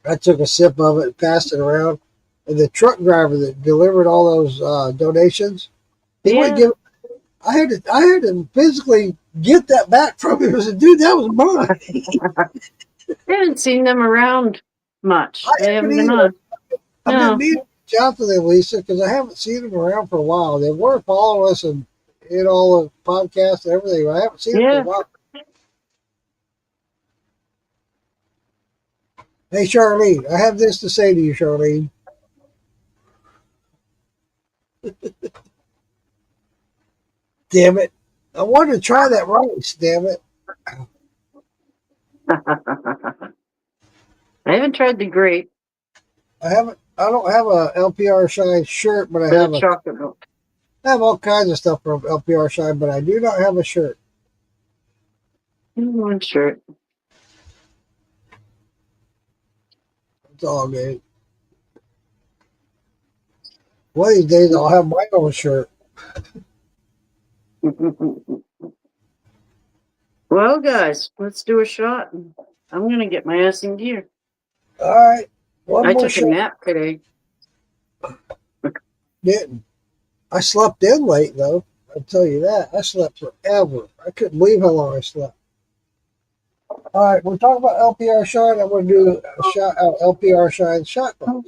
I took a sip of it and passed it around. And the truck driver that delivered all those donations, he wouldn't give. I had to physically get that back from him. I said, dude, that was mine. I haven't seen them around much. They haven't been on. I've No. been meaning to reach out to them, Lisa, because I haven't seen them around for a while. They were following us and in all the podcasts and everything, but I haven't seen them for a while. Hey, Charlene, I have this to say to you, Charlene. Damn it. I wanted to try that rice, damn it. I haven't tried the grape. I don't have a LPR Shine shirt, but I have chocolate milk. I have all kinds of stuff from LPR Shine, but I do not have a shirt. One shirt. It's all good. One of these days I'll have my own shirt. Well, guys, let's do a shot. I'm going to get my ass in gear. All right. I took a nap today. Didn't. I slept in late, though. I'll tell you that. I slept forever. I couldn't believe how long I slept. All right, we're talking about LPR Shine. I'm going to do a shot out LPR Shine shot glass.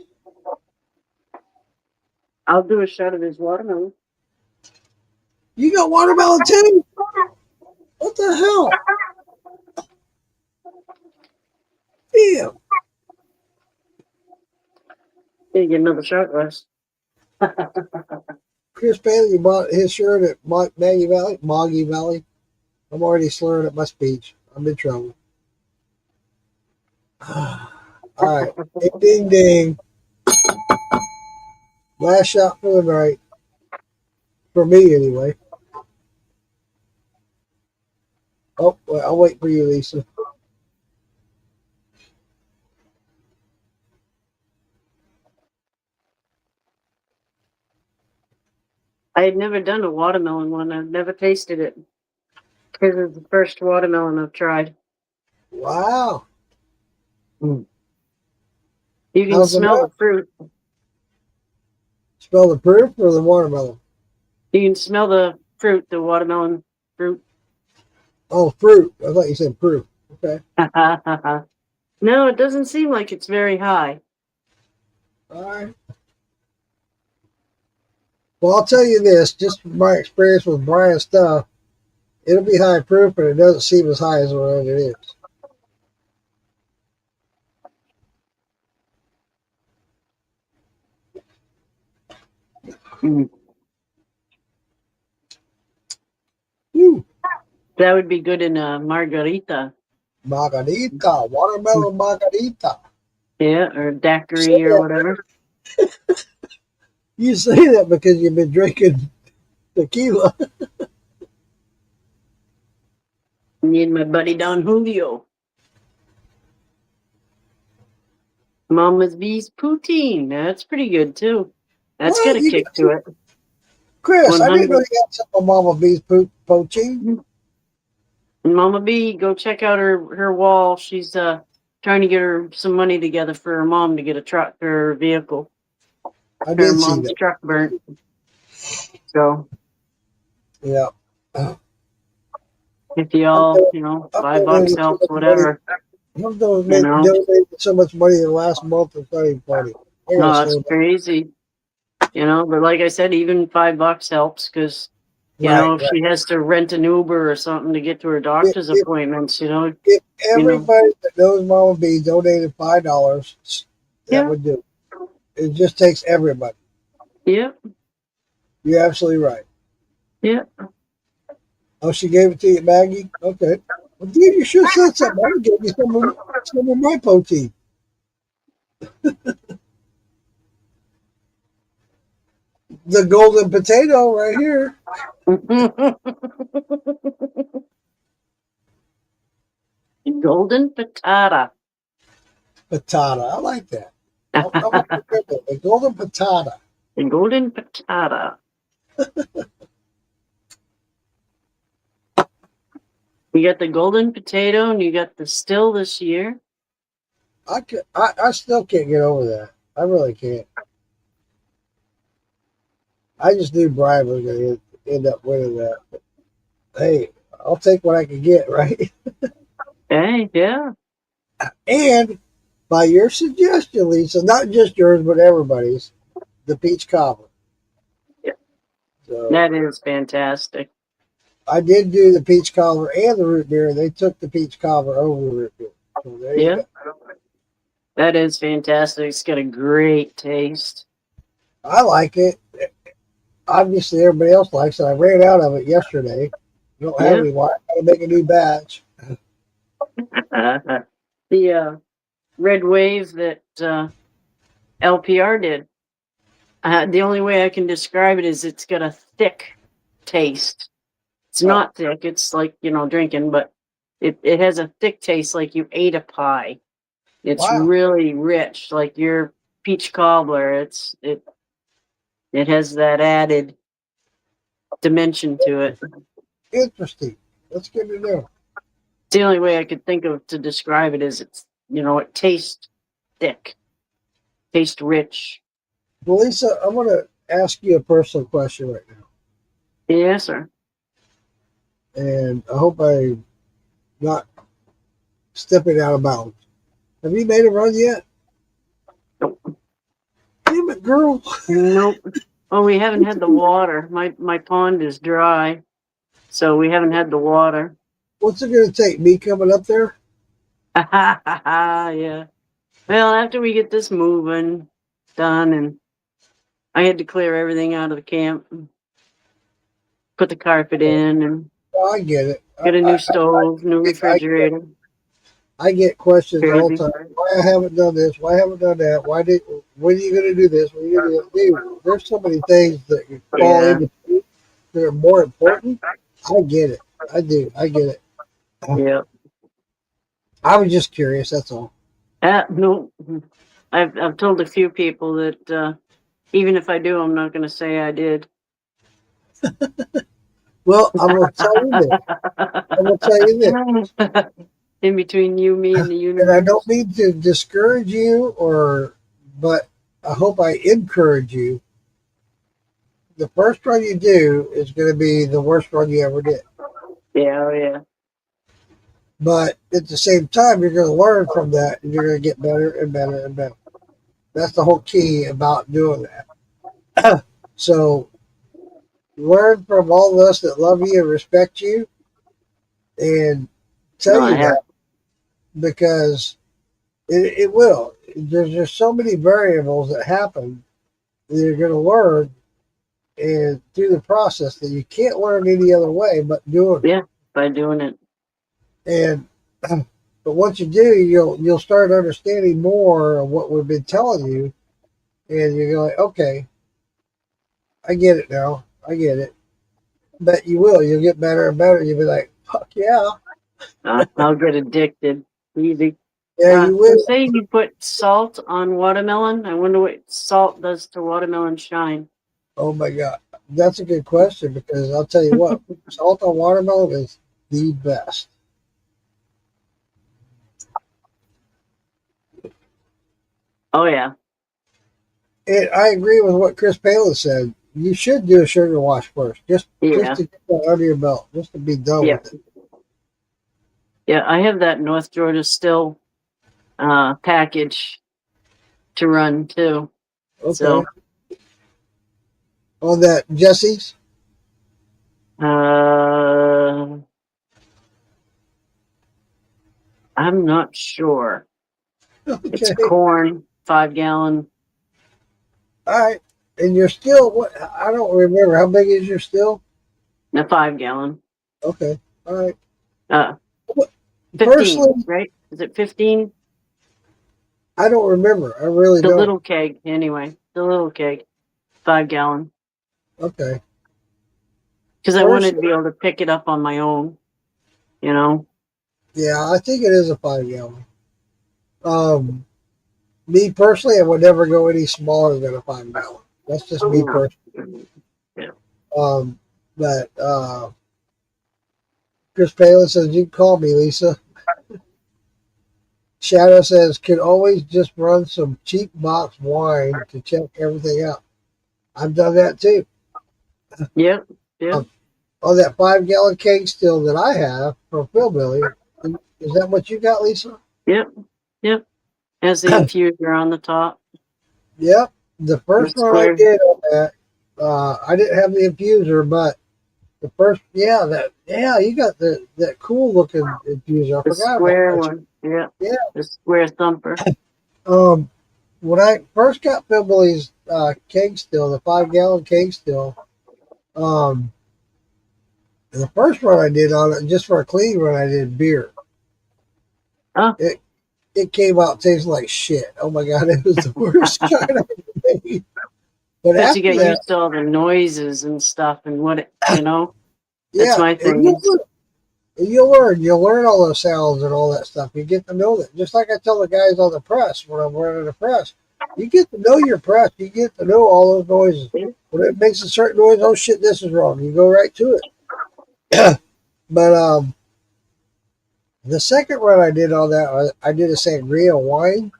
I'll do a shot of his watermelon. You got watermelon too? What the hell? Damn. You get another shot glass. Chris Bailey bought his shirt at Maggie Valley. I'm already slurring at my speech. I'm in trouble. All right. Ding, ding, ding. Last shot for the night. For me, anyway. Oh, well, I'll wait for you, Lisa. I had never done a watermelon one. I've never tasted it. This is the first watermelon I've tried. Wow. You can smell the fruit. Smell the fruit or the watermelon? You can smell the fruit, the watermelon fruit. Oh, fruit. I thought you said fruit. Okay. No, it doesn't seem like it's very high. All right. Well, I'll tell you this, just from my experience with Brian's stuff, it'll be high proof, but it doesn't seem as high as what it is. That would be good in a margarita. Margarita, watermelon margarita. Yeah, or daiquiri or whatever. You say that because you've been drinking tequila. Me and my buddy Don Julio. Mama's Bees poutine. That's pretty good too. That's got a kick to it. Chris, 100. I didn't know you got some of Mama Bee's poutine. Mama B, go check out her wall. She's trying to get her some money together for her mom to get a truck for her vehicle. I did her see mom's that. truck burnt. So yeah. If y'all, $5 helps, whatever. I'm donating so much money in the last month. It's not even funny. No, that's crazy. But like I said, even $5 helps because if she has to rent an Uber or something to get to her doctor's appointments, If everybody that knows Mama B donated $5, that would do it. It just takes everybody. Yep. You're absolutely right. Yep. Oh, she gave it to you, Maggie? Okay. Well, dude, you should have said something. I would give you some of my poutine. The golden potato right here. Golden patata. Patata. I like that. I'm gonna remember the golden patata. The golden patata. You got the golden potato and you got the still this year. I still can't get over that. I really can't. I just knew Brian was going to end up winning that. But, hey, I'll take what I can get, right? Hey, yeah. And by your suggestion, Lisa, not just yours, but everybody's, the peach cobbler. Yeah. So That is fantastic. I did do the peach cobbler and the root beer. They took the peach cobbler over the root beer. So there you Yeah. go. That is fantastic. It's got a great taste. I like it. Obviously, everybody else likes it. I ran out of it yesterday. Don't have Yeah. any more. I gotta make a new batch. The red wave that LPR did. The only way I can describe it is it's got a thick taste. It's not thick. It's like, drinking, but it has a thick taste like you ate a pie. It's Wow. really rich, like your peach cobbler. It has that added dimension to it. Interesting. That's good to know. It's the only way I could think of to describe it is it tastes thick, tastes rich. Well, Lisa, I'm going to ask you a personal question right now. Yes, sir. And I hope I'm not stepping out of bounds. Have you made a run yet? Nope. Damn it, girl. Nope. Oh, we haven't had the water. My pond is dry, so we haven't had the water. What's it going to take? Me coming up there? Yeah. Well, after we get this moving done, and I had to clear everything out of the camp, and put the carpet in, and Oh, I get it. get a new stove, new refrigerator. I get questions all the Crazy. time. Why I haven't done this? Why I haven't done that? When are you going to do this? When are you going to do that? Dude, there's so many things that you fall Yeah. into that are more important. I get it. I do. I get it. Yeah. I was just curious. That's all. No, I've told a few people that even if I do, I'm not going to say I did. Well, I'm going to tell you this. I'm going to tell you this. In between you, me, and the universe. And I don't mean to discourage you, but I hope I encourage you. The first run you do is going to be the worst run you ever did. Yeah, oh yeah. But at the same time, you're going to learn from that, and you're going to get better and better and better. That's the whole key about doing that. So learn from all of us that love you and respect you, and tell you that, because it will. There's just so many variables that happen that you're going to learn and through the process that you can't learn any other way but doing it. Yeah, by doing it. And but once you do, you'll start understanding more of what we've been telling you, and you're like, okay, I get it now. I get it. But you will. You'll get better and better. You'll be like, fuck yeah. I'll get addicted. Easy. Yeah, you will. Say you put salt on watermelon. I wonder what salt does to watermelon shine. Oh my God. That's a good question, because I'll tell you what, salt on watermelon is the best. Oh yeah. And I agree with what Chris Palin said. You should do a sugar wash first, just to get that under your belt, just to be done with it. Yeah, I have that North Georgia still package to run too. Okay. So on that Jesse's? I'm not sure. Okay. It's corn, 5 gallon. All right. And your still, what? I don't remember. How big is your still? A 5 gallon. Okay. All right. 15, Personally, right? Is it 15? I don't remember. I really The don't. little keg, anyway. The little keg. 5 gallon. Okay. because I First, wanted to be able to pick it up on my own. You know. yeah, I think it is a 5 gallon. Um, Me personally, I would never go any smaller than a 5 gallon. That's just me No. personally. Yeah. Um, but Chris Palin says, "You can call me, Lisa." Shadow says, "Could always just run some cheap box wine to check everything out." I've done that too. Yep. Yep. Um, on that 5 gallon keg still that I have from Philbilly, is that what you got, Lisa? Yep. Yep. Has the infuser on the top. Yep. The The first one I square. did on that, I didn't have the infuser, but the first, yeah, you got that cool looking infuser. I The forgot about square that. one. Yeah. Yeah. The square thumper. Um, when I first got Philbilly's keg still, the 5 gallon keg still, um, the first run I did on it, just for a clean run, I did beer. Oh, It it came out tasting like shit. Oh my god, it was the worst kind of thing. But because you after get that, used to all the noises and stuff and what it, that's yeah, my and thing is, you'll learn all those sounds and all that stuff. You get to know that. Just like I tell the guys on the press when I'm running the press, you get to know your press. You get to know all those noises. When it makes a certain noise, oh shit, this is wrong. You go right to it. But the second run I did on that, I did a sangria wine.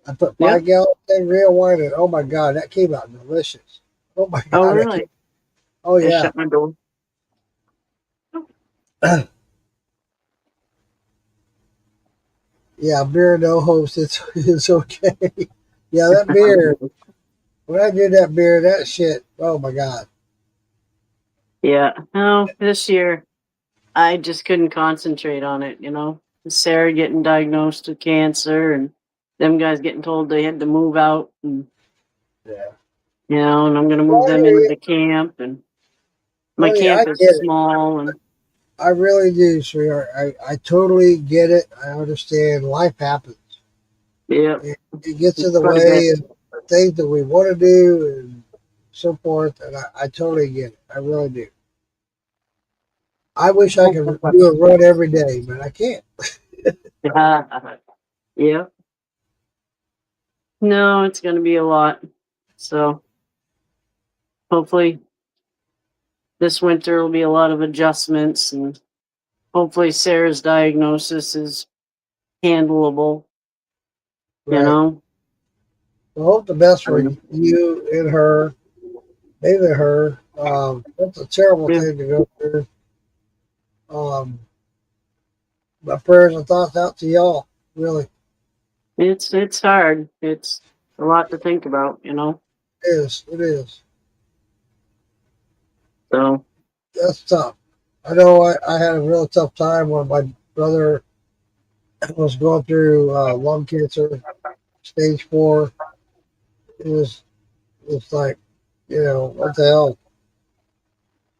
I put yeah. 5 gallon sangria wine in. Oh my god, that came out delicious. Oh my Oh, god, really? oh I yeah. shut my door. Yeah, beer no host. It's okay. Yeah, that beer. When I did that beer, that shit. Oh my god. Yeah. No, this year I just couldn't concentrate on it. Sarah getting diagnosed with cancer and them guys getting told they had to move out, and Yeah. and I'm gonna move Well, I them hear into you. the camp, and my Honey, I camp get is it. small, and I really do, sweetheart. I totally get it. I understand. Life happens. yeah, It gets in it's the quite a bit. way of things that we want to do and so forth. And I totally get it. I really do. I wish I could do a run every day, but I can't. Yeah. No, it's gonna be a lot. So hopefully this winter will be a lot of adjustments, and hopefully Sarah's diagnosis is handleable, you Right. know? I hope the best for Um, you and her, maybe her. That's a terrible yeah, thing to go through. Um, my prayers and thoughts out to y'all. Really, it's hard. It's a lot to think about. it is. It is. So That's tough. I know I had a real tough time when my brother was going through lung cancer, stage 4. It's like, what the hell?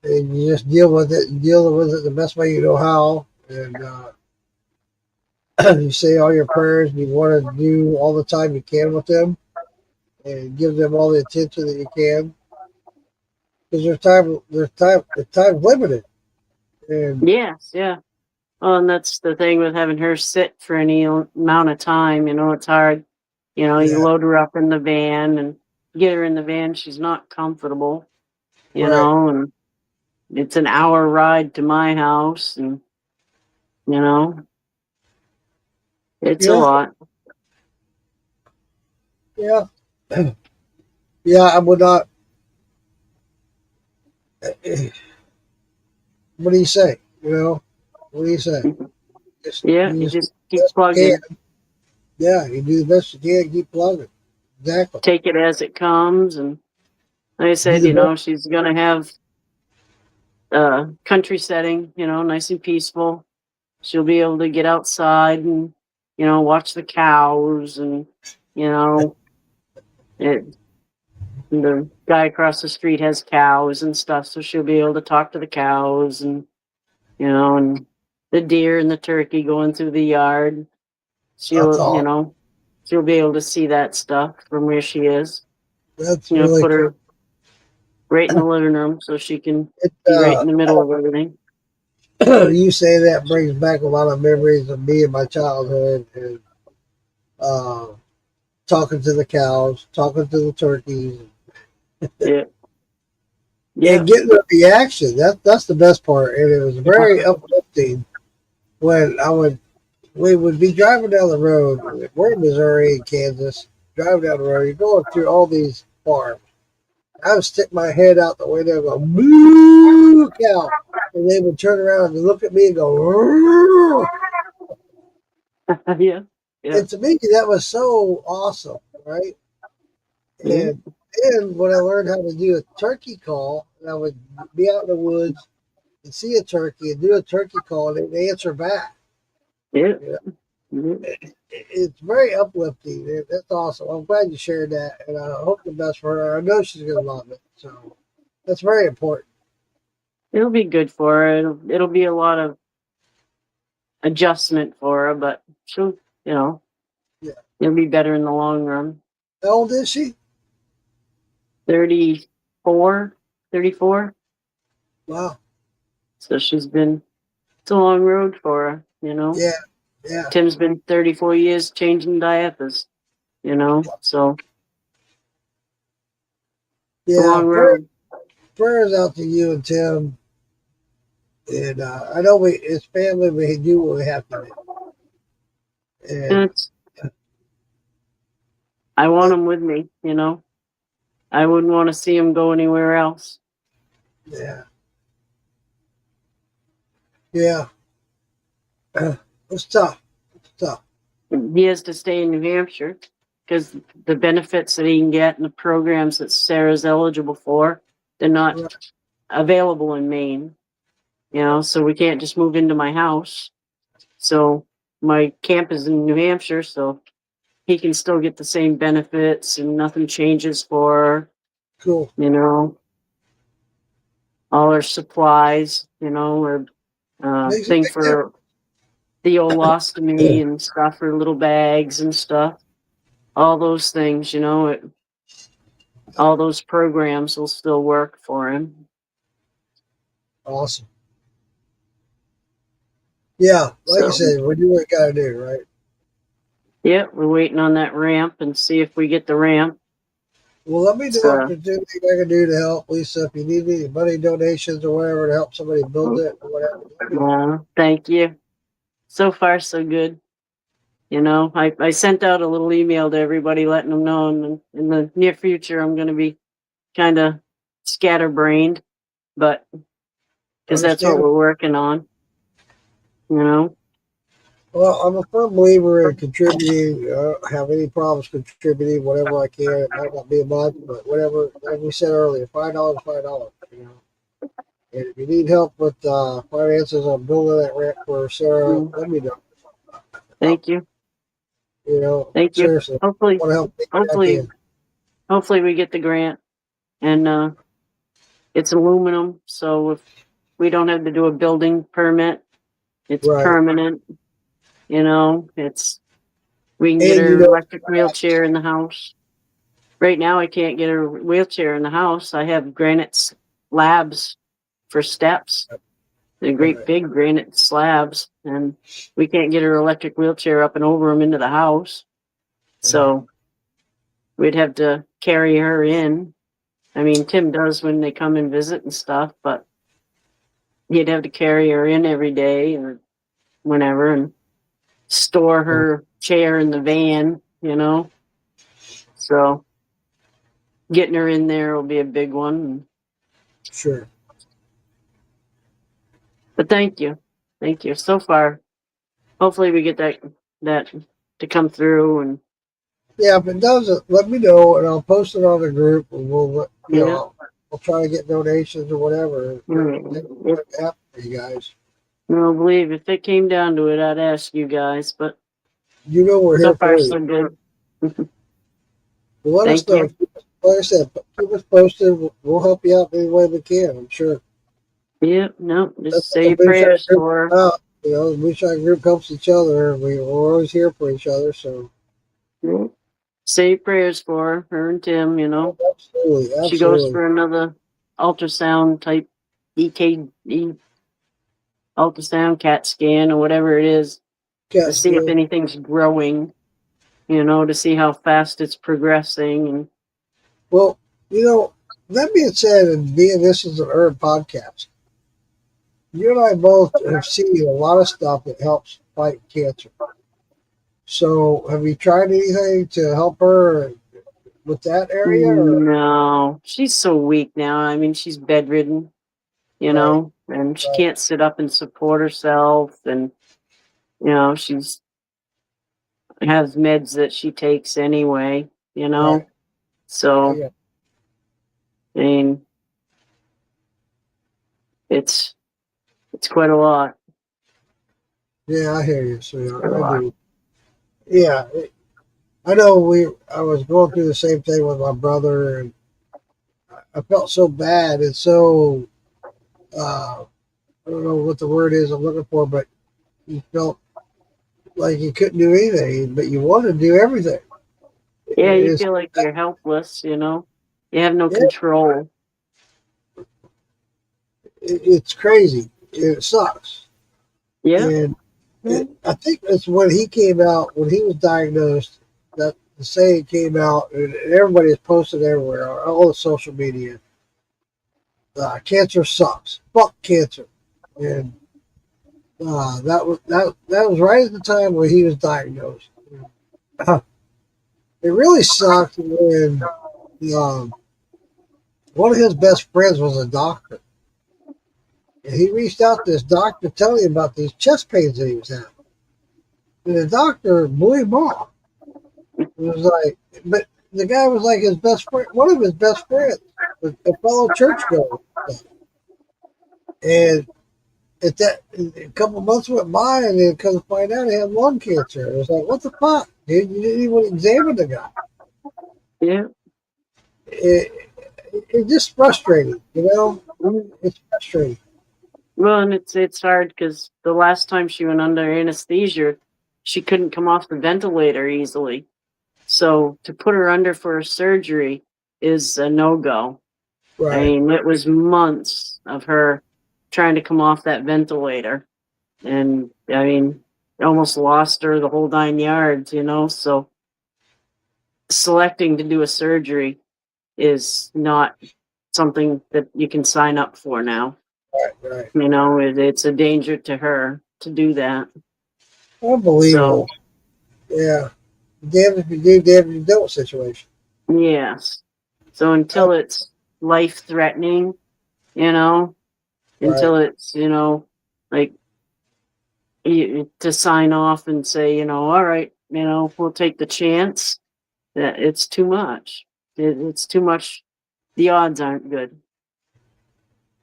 And you just deal with it and deal with it the best way you know how. And you say all your prayers and you want to do all the time you can with them and give them all the attention that you can. Because the time's limited. And yes, yeah. Well, and that's the thing with having her sit for any amount of time. It's hard. You yeah, load her up in the van and get her in the van. She's not comfortable. right. And it's an hour ride to my house, and you know, it's a Yeah, lot. yeah. Yeah, I would not. What do you say? What do you say? Just Yeah, you you just do just the keep best you plugging. can. Yeah, you do the best you can. Keep plugging. Exactly. Take it as it comes, and like I Do said, the best. she's gonna have a country setting, nice and peaceful. She'll be able to get outside and watch the cows, and you know it. The guy across the street has cows and stuff, so she'll be able to talk to the cows, and the deer and the turkey going through the yard. That's She'll, all. she'll be able to see that stuff from where she is. That's really Put cool. her right in the living room so she can It, be right in the middle of everything. you say that brings back a lot of memories of me and my childhood, and uh, talking to the cows, talking to the turkeys, Yeah. Yeah. and getting the reaction. That's the best part, and it was very uplifting when we would be driving down the road. We're in Missouri and Kansas, driving down the road. You're going through all these farms. I would stick my head out the window and go, moo, cow. And they would turn around and look at me and go, "Rrrr." Yeah. Yeah. And to me, that was so awesome, right? Yeah. And then when I learned how to do a turkey call, and I would be out in the woods and see a turkey and do a turkey call, and they'd answer back. Yeah. You know, Yeah. it's very uplifting. That's awesome. I'm glad you shared that, and I hope the best for her. I know she's going to love it. So that's very important. It'll be good for her. It'll be a lot of adjustment for her, but she'll, Yeah. it'll be better in the long run. How old is she? 34, 34. Wow. So it's a long road for her, Yeah. Yeah. Tim's been 34 years changing diapers, so it's a Yeah. long road. Prayers out to you and Tim. And I know it's family, we do what we have to do. And I want him with me, I wouldn't want to see him go anywhere else. yeah. Yeah. It's tough. It's tough. He has to stay in New Hampshire because the benefits that he can get and the programs that Sarah's eligible for, they're not Right. available in Maine. So we can't just move into my house. So my camp is in New Hampshire, so he can still get the same benefits and nothing changes for, Cool. all our supplies, or Makes a thing big for the olostomy and stuff, for little bags and stuff. All those things, all those programs will still work for him. Awesome. Yeah, like I So, said, we do what we gotta do, right? yeah, we're waiting on that ramp and see if we get the ramp. Well, let me know So, if there's anything I can do to help, Lisa. If you need any money donations or whatever to help somebody build it or whatever. let me know. thank you. So far, so good. I sent out a little email to everybody letting them know in the near future I'm going to be kind of scatterbrained, but because that's what Understand? we're working on, you know. Well, I'm a firm believer in contributing. I don't have any problems contributing whatever I can. It might not be a month, but whatever. Like we said earlier, $5, $5. And if you need help with finances on building that ramp for Sarah, let me know. Thank you. Seriously, Hopefully, I want to help anything I can. hopefully we get the grant, and it's aluminum, so if we don't have to do a building permit, it's Right. permanent. We can get And her electric wheelchair in the house. Right now, I can't get her wheelchair in the house. I have granite slabs for steps. They're great Right. big granite slabs, and we can't get her electric wheelchair up and over them into the house. So we'd have to carry her in. I mean, Tim does when they come and visit and stuff, but he'd have to carry her in every day or whenever and store her chair in the van, So getting her in there will be a big one. Sure. But thank you. Thank you. So far, hopefully we get that to come through and Yeah, if it doesn't, let me know and I'll post it on the group and we'll we'll try to get donations or whatever. Make it happen for you guys. No, believe if it came down to it, I'd ask you guys, but You know we're so here far for so you. good. Well, let us know. Thank Like I said, keep us posted. We'll help you out any way we can, I'm sure. Yeah, no, just That's say what the Moonshine prayers Group for her. is about. The Moonshine Group helps each other. We're always here for each other, so. Yeah. Say prayers for her and Tim, Absolutely, She goes absolutely. for another ultrasound type EKG ultrasound, CAT scan, or whatever it is, to CAT see if scan. anything's growing, to see how fast it's progressing. And Well, that being said, and being this is an herb podcast, you and I both have seen a lot of stuff that helps fight cancer. So, have you tried anything to help her with that area? Or? no, she's so weak now. I mean, she's bedridden, Right, and she right, can't sit up and support herself. And, she's has meds that she takes anyway, right. I So, get, I mean, it's quite a lot. yeah, I hear you, Quite a sweetheart. I lot. do. Yeah, I know. I was going through the same thing with my brother, and I felt so bad and so. I don't know what the word is I'm looking for, but you felt like you couldn't do anything, but you wanted to do everything. Yeah, you It's feel like you're helpless, You have no yeah, control. it's crazy. It sucks, Yeah. and I think that's when he came out when he was diagnosed. That the saying came out, and everybody has posted everywhere on all the social media. Cancer sucks. Fuck cancer, and that was right at the time when he was diagnosed. It really sucked when um, one of his best friends was a doctor. And he reached out to this doctor telling him about these chest pains that he was having. And the doctor blew him off. It was like, but the guy was like his best friend, one of his best friends, a fellow churchgoer. And at that, a couple of months went by, and then come to find out he had lung cancer. It was like, what the fuck, dude? You didn't even examine the guy. Yeah. It's just frustrating, Mm. It's frustrating. Well, and it's hard because the last time she went under anesthesia, she couldn't come off the ventilator easily. So to put her under for a surgery is a no-go. I Right. mean, it was months of her trying to come off that ventilator. And I mean, almost lost her the whole 9 yards, So selecting to do a surgery is not something that you can sign up for now. Right. Right. It's a danger to her to do that. Unbelievable. So, Yeah. Damn if you do, damn if you don't situation. yes. So Uh, until it's life threatening, you know, right. until it's, like to sign off and say, all right, we'll take the chance, that it's too much. It's too much. The odds aren't good.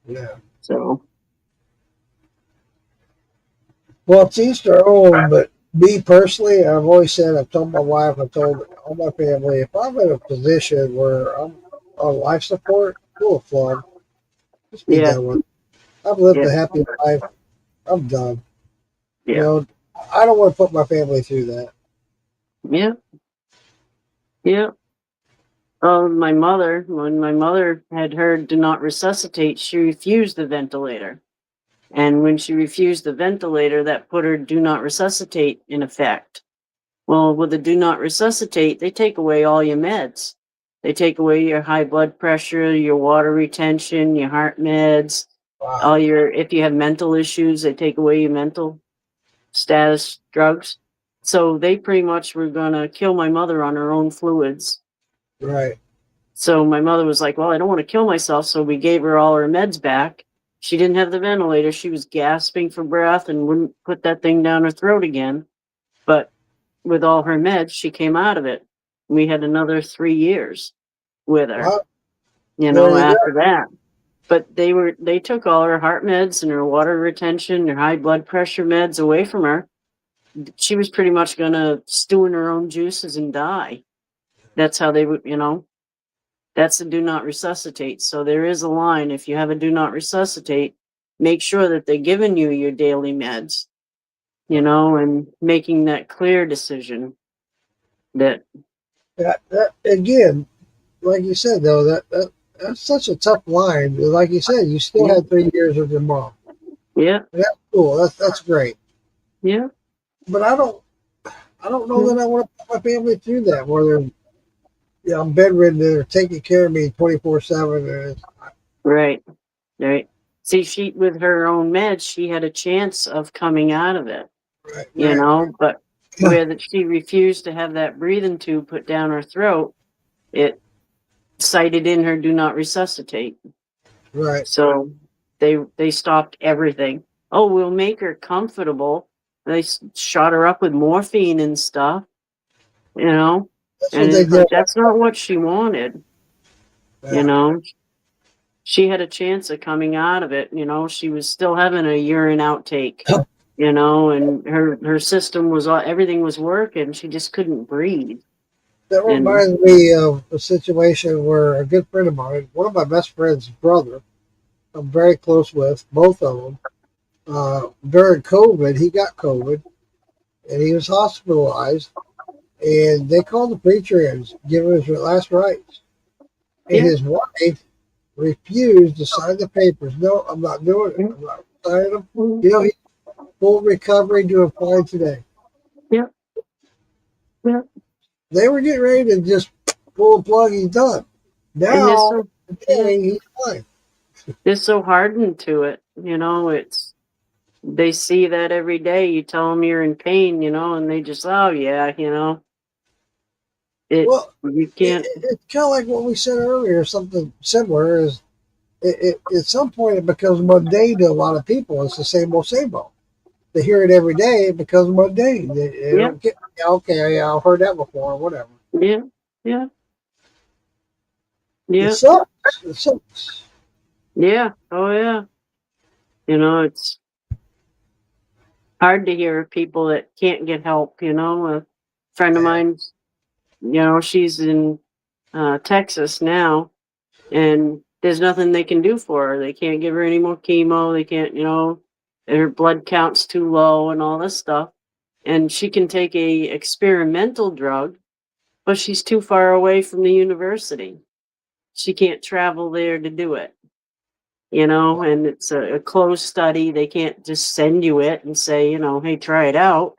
Yeah. So, Well, it's each their own, but me personally, I've always said, I've told my wife, I've told all my family, if I'm in a position where I'm on life support, pull a plug. Just be yeah, done with it. I've lived yeah, a happy life. I'm done. You yeah, know, I don't want to put my family through that. yeah, yeah. When my mother had heard do not resuscitate, she refused the ventilator. And when she refused the ventilator, that put her do not resuscitate in effect. Well, with the do not resuscitate, they take away all your meds. They take away your high blood pressure, your water retention, your heart meds, Wow. if you have mental issues, they take away your mental status drugs. So they pretty much were going to kill my mother on her own fluids. Right. So my mother was like, well, I don't want to kill myself. So we gave her all her meds back. She didn't have the ventilator. She was gasping for breath and wouldn't put that thing down her throat again. But with all her meds, she came out of it. We had another 3 years with her, Wow. There you go. after that. But they took all her heart meds and her water retention, her high blood pressure meds away from her. She was pretty much going to stew in her own juices and die. That's how they would, that's a do not resuscitate. So there is a line. If you have a do not resuscitate, make sure that they're giving you your daily meds, and making that clear decision that, That again, like you said though, that that's such a tough line. Like you said, you still Yeah. had 3 years with your mom. Yeah. That's cool. That's great. Yeah. But I don't know that I want to put my family through that, where they're, I'm bedridden, they're taking care of me 24/7, and it's, Right. Right. See, she, with her own meds, she had a chance of coming out of it, right, you right, know, but where that she refused to have that breathing tube put down her throat, it cited in her do not resuscitate. right. So they stopped everything. Oh, we'll make her comfortable. They shot her up with morphine and stuff, you know, That's and what they it's did. like that's not what she wanted, you Yeah, know. She had a chance of coming out of it, you know. She was still having a urine outtake, you know, and her system was all, everything was working. She just couldn't breathe. that And reminds me of a situation where a good friend of mine, one of my best friend's brother, I'm very close with, both of them. During COVID, he got COVID, and he was hospitalized. And they called the preacher in, give him his last rites. And yeah, his wife refused to sign the papers. No, I'm not doing it. mm, I'm not signing them. mm, You know, he's full recovery, doing fine today. yeah, yeah. They were getting ready to just pull the plug. He's done. And they're Now, so, yeah, today, he's fine. they're so hardened to it, you know. It's, they see that every day. You tell them you're in pain, you know, and they just, oh yeah, you know, it, Well, you can't, it's kind of like what we said earlier. Something similar is at some point it becomes mundane to a lot of people. It's the same old, same old. They hear it every day. It becomes mundane. They yeah, don't get, yeah, okay, yeah, I've heard that before, or whatever. yeah, yeah, It yeah, sucks. It sucks. yeah, oh yeah. You know, it's hard to hear of people that can't get help, you know. A friend of Yeah, mine, you know, she's in Texas now, and there's nothing they can do for her. They can't give her any more chemo. They can't, you know, her blood count's too low and all this stuff. And she can take a experimental drug, but she's too far away from the university. She can't travel there to do it, you know, and it's a closed study. They can't just send you it and say, you know, hey, try it out.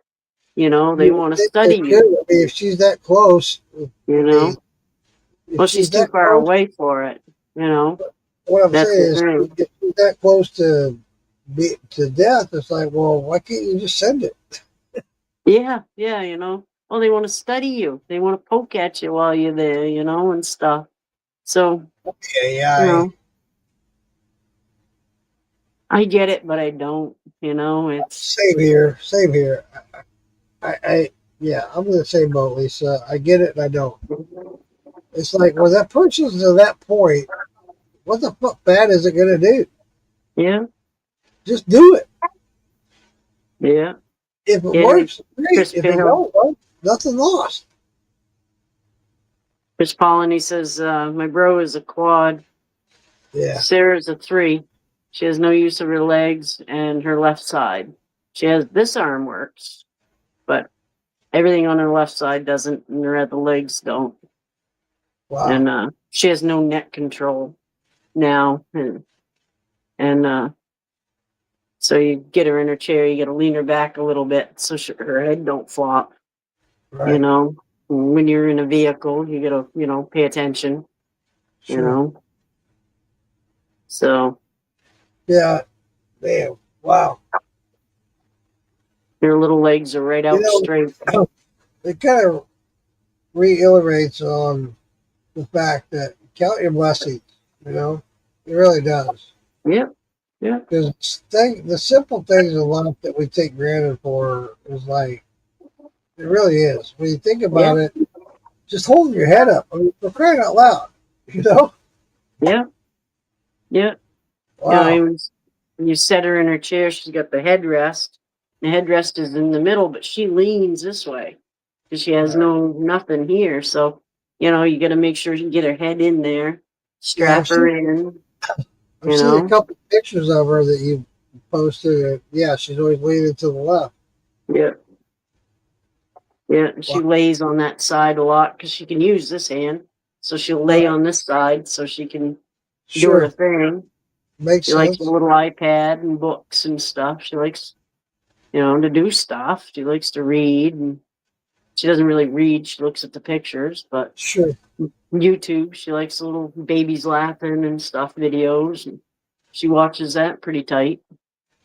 You know, they you would want to think they study could. you, I mean, if she's that close, you I mean, know. if Well, she's she's too that far close, away for it, you know. what I'm That's saying the is, thing. if she's that close to be to death, it's like, well, why can't you just send it? Yeah, yeah, you know. Well, they want to study you. They want to poke at you while you're there, you know, and stuff. So, you AI. know, I get it, but I don't, you know. It's, Same here. Same here. Yeah, I'm in the same boat, Lisa. I get it and I don't. It's like when that pushes to that point, what the fuck bad is it gonna do? yeah, Just do it. yeah, If it yeah. works, great. Chris If it Pale, don't work, nothing lost. Chris Pollini says, my bro is a quad. Yeah. Sarah's a 3. She has no use of her legs and her left side. She has, this arm works, but everything on her left side doesn't, and her other legs don't. Wow. And she has no neck control now, and so you get her in her chair, you got to lean her back a little bit so her head don't flop. You Right. know, when you're in a vehicle, you got to, you know, pay attention. You Sure. know, so Yeah. Man. Wow. your little legs are right out You straight. know, it kind of reiterates on the fact that count your blessings. You know, it really does. Yep, yep, Because the simple things in life that we take granted for is like, it really is. When you think about yep, it, just holding your head up. I mean, for crying out loud, you know? yep, yep. You know, Wow. when you set her in her chair, she's got the headrest. The headrest is in the middle, but she leans this way because she has Right. nothing here. So, you know, you got to make sure you get her head in there, Yeah, strap her in. I've You seen a know, couple pictures of her that you posted. And yeah, she's always leaning to the left. yeah, yeah. And she Wow. lays on that side a lot because she can use this hand, so she'll lay Right. on this side so she can doing a Sure. thing. Makes She likes a sense. little iPad and books and stuff. She likes, to do stuff. She likes to read, and she doesn't really read. She looks at the pictures, but Sure. YouTube, she likes little babies laughing and stuff videos, and she watches that pretty tight.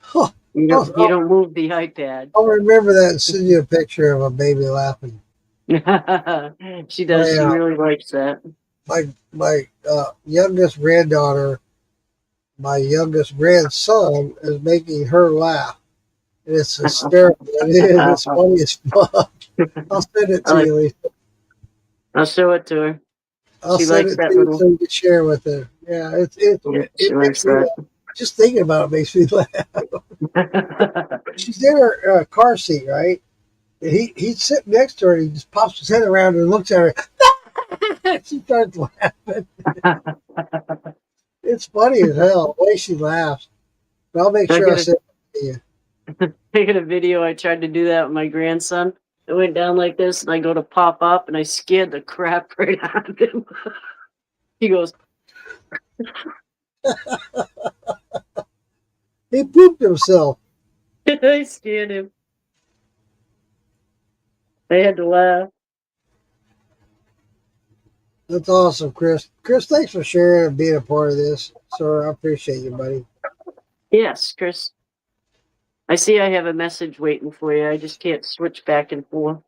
Huh. You don't move the iPad. I'll remember that and send you a picture of a baby laughing. She does. She really likes that. My youngest granddaughter, my youngest grandson is making her laugh. And it's hysterical. It is. It's funny as fuck. I'll send it to you, Lisa. I'll show it to her. I'll She send likes it that to you little. so you can share with her. Yeah, She it likes makes me laugh. Just thinking about it makes me laugh. that. She's in her car seat, right? And he's sitting next to her. And he just pops his head around and looks at her. She starts laughing. It's funny as hell the way she laughs. But I'll make sure I send it to you. Taking a video, I tried to do that with my grandson. It went down like this, and I go to pop up, and I scared the crap right out of him. He goes, He pooped himself. I scared him. I had to laugh. That's awesome, Chris. Chris, thanks for sharing and being a part of this. Sir, I appreciate you, buddy. Yes, Chris. I see I have a message waiting for you. I just can't switch back and forth.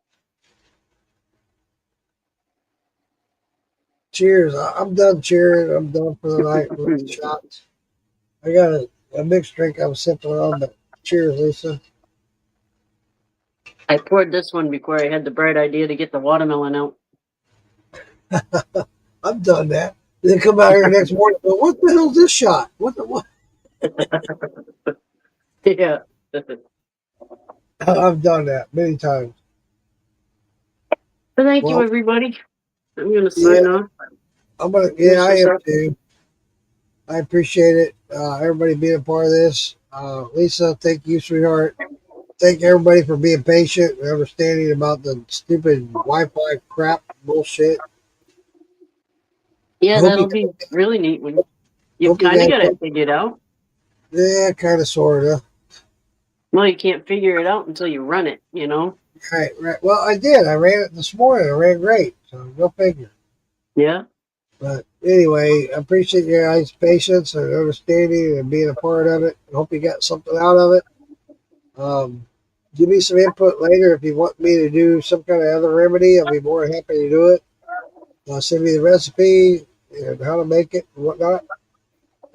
Cheers. I'm done cheering. I'm done for the night with the shots. I got a mixed drink I'm sipping on, but cheers, Lisa. I poured this one before I had the bright idea to get the watermelon out. I've done that. Then come out here next morning. But what the hell's this shot? What the what? Yeah. I've done that many times. But thank you, Well, everybody. I'm going to sign off. I'm gonna. Yeah, I am too. I appreciate it. Everybody being a part of this. Lisa, thank you, sweetheart. Thank everybody for being patient and understanding about the stupid Wi-Fi crap bullshit. Yeah, I hope that'll you- be really neat when you Hope you kind of guys- got it figured out. Yeah, kind of, sort of. Well, you can't figure it out until you run it, Right. Well, I did. I ran it this morning. I ran great. So go figure. Yeah. But anyway, I appreciate your guys' patience and understanding and being a part of it. I hope you got something out of it. Give me some input later if you want me to do some kind of other remedy. I'll be more than happy to do it. Send me the recipe and how to make it and whatnot.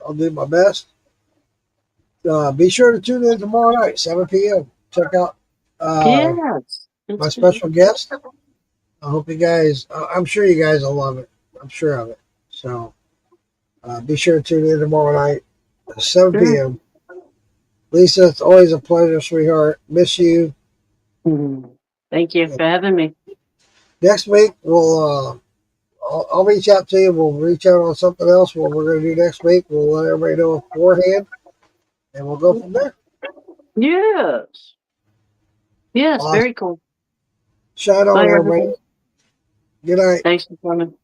I'll do my best. Be sure to tune in tomorrow night, 7 p.m. Check out Yes. my special guest. I hope you guys, I'm sure you guys will love it. I'm sure of it. So be sure to tune in tomorrow night, 7 p.m. Lisa, it's always a pleasure, sweetheart. Miss you. Thank you for having me. Next week, I'll reach out to you. We'll reach out on something else. What we're going to do next week, we'll let everybody know beforehand, and we'll go from there. Yes. Yes, Awesome. very cool. Shine on, Bye, everybody. everybody. Good night. Thanks for coming.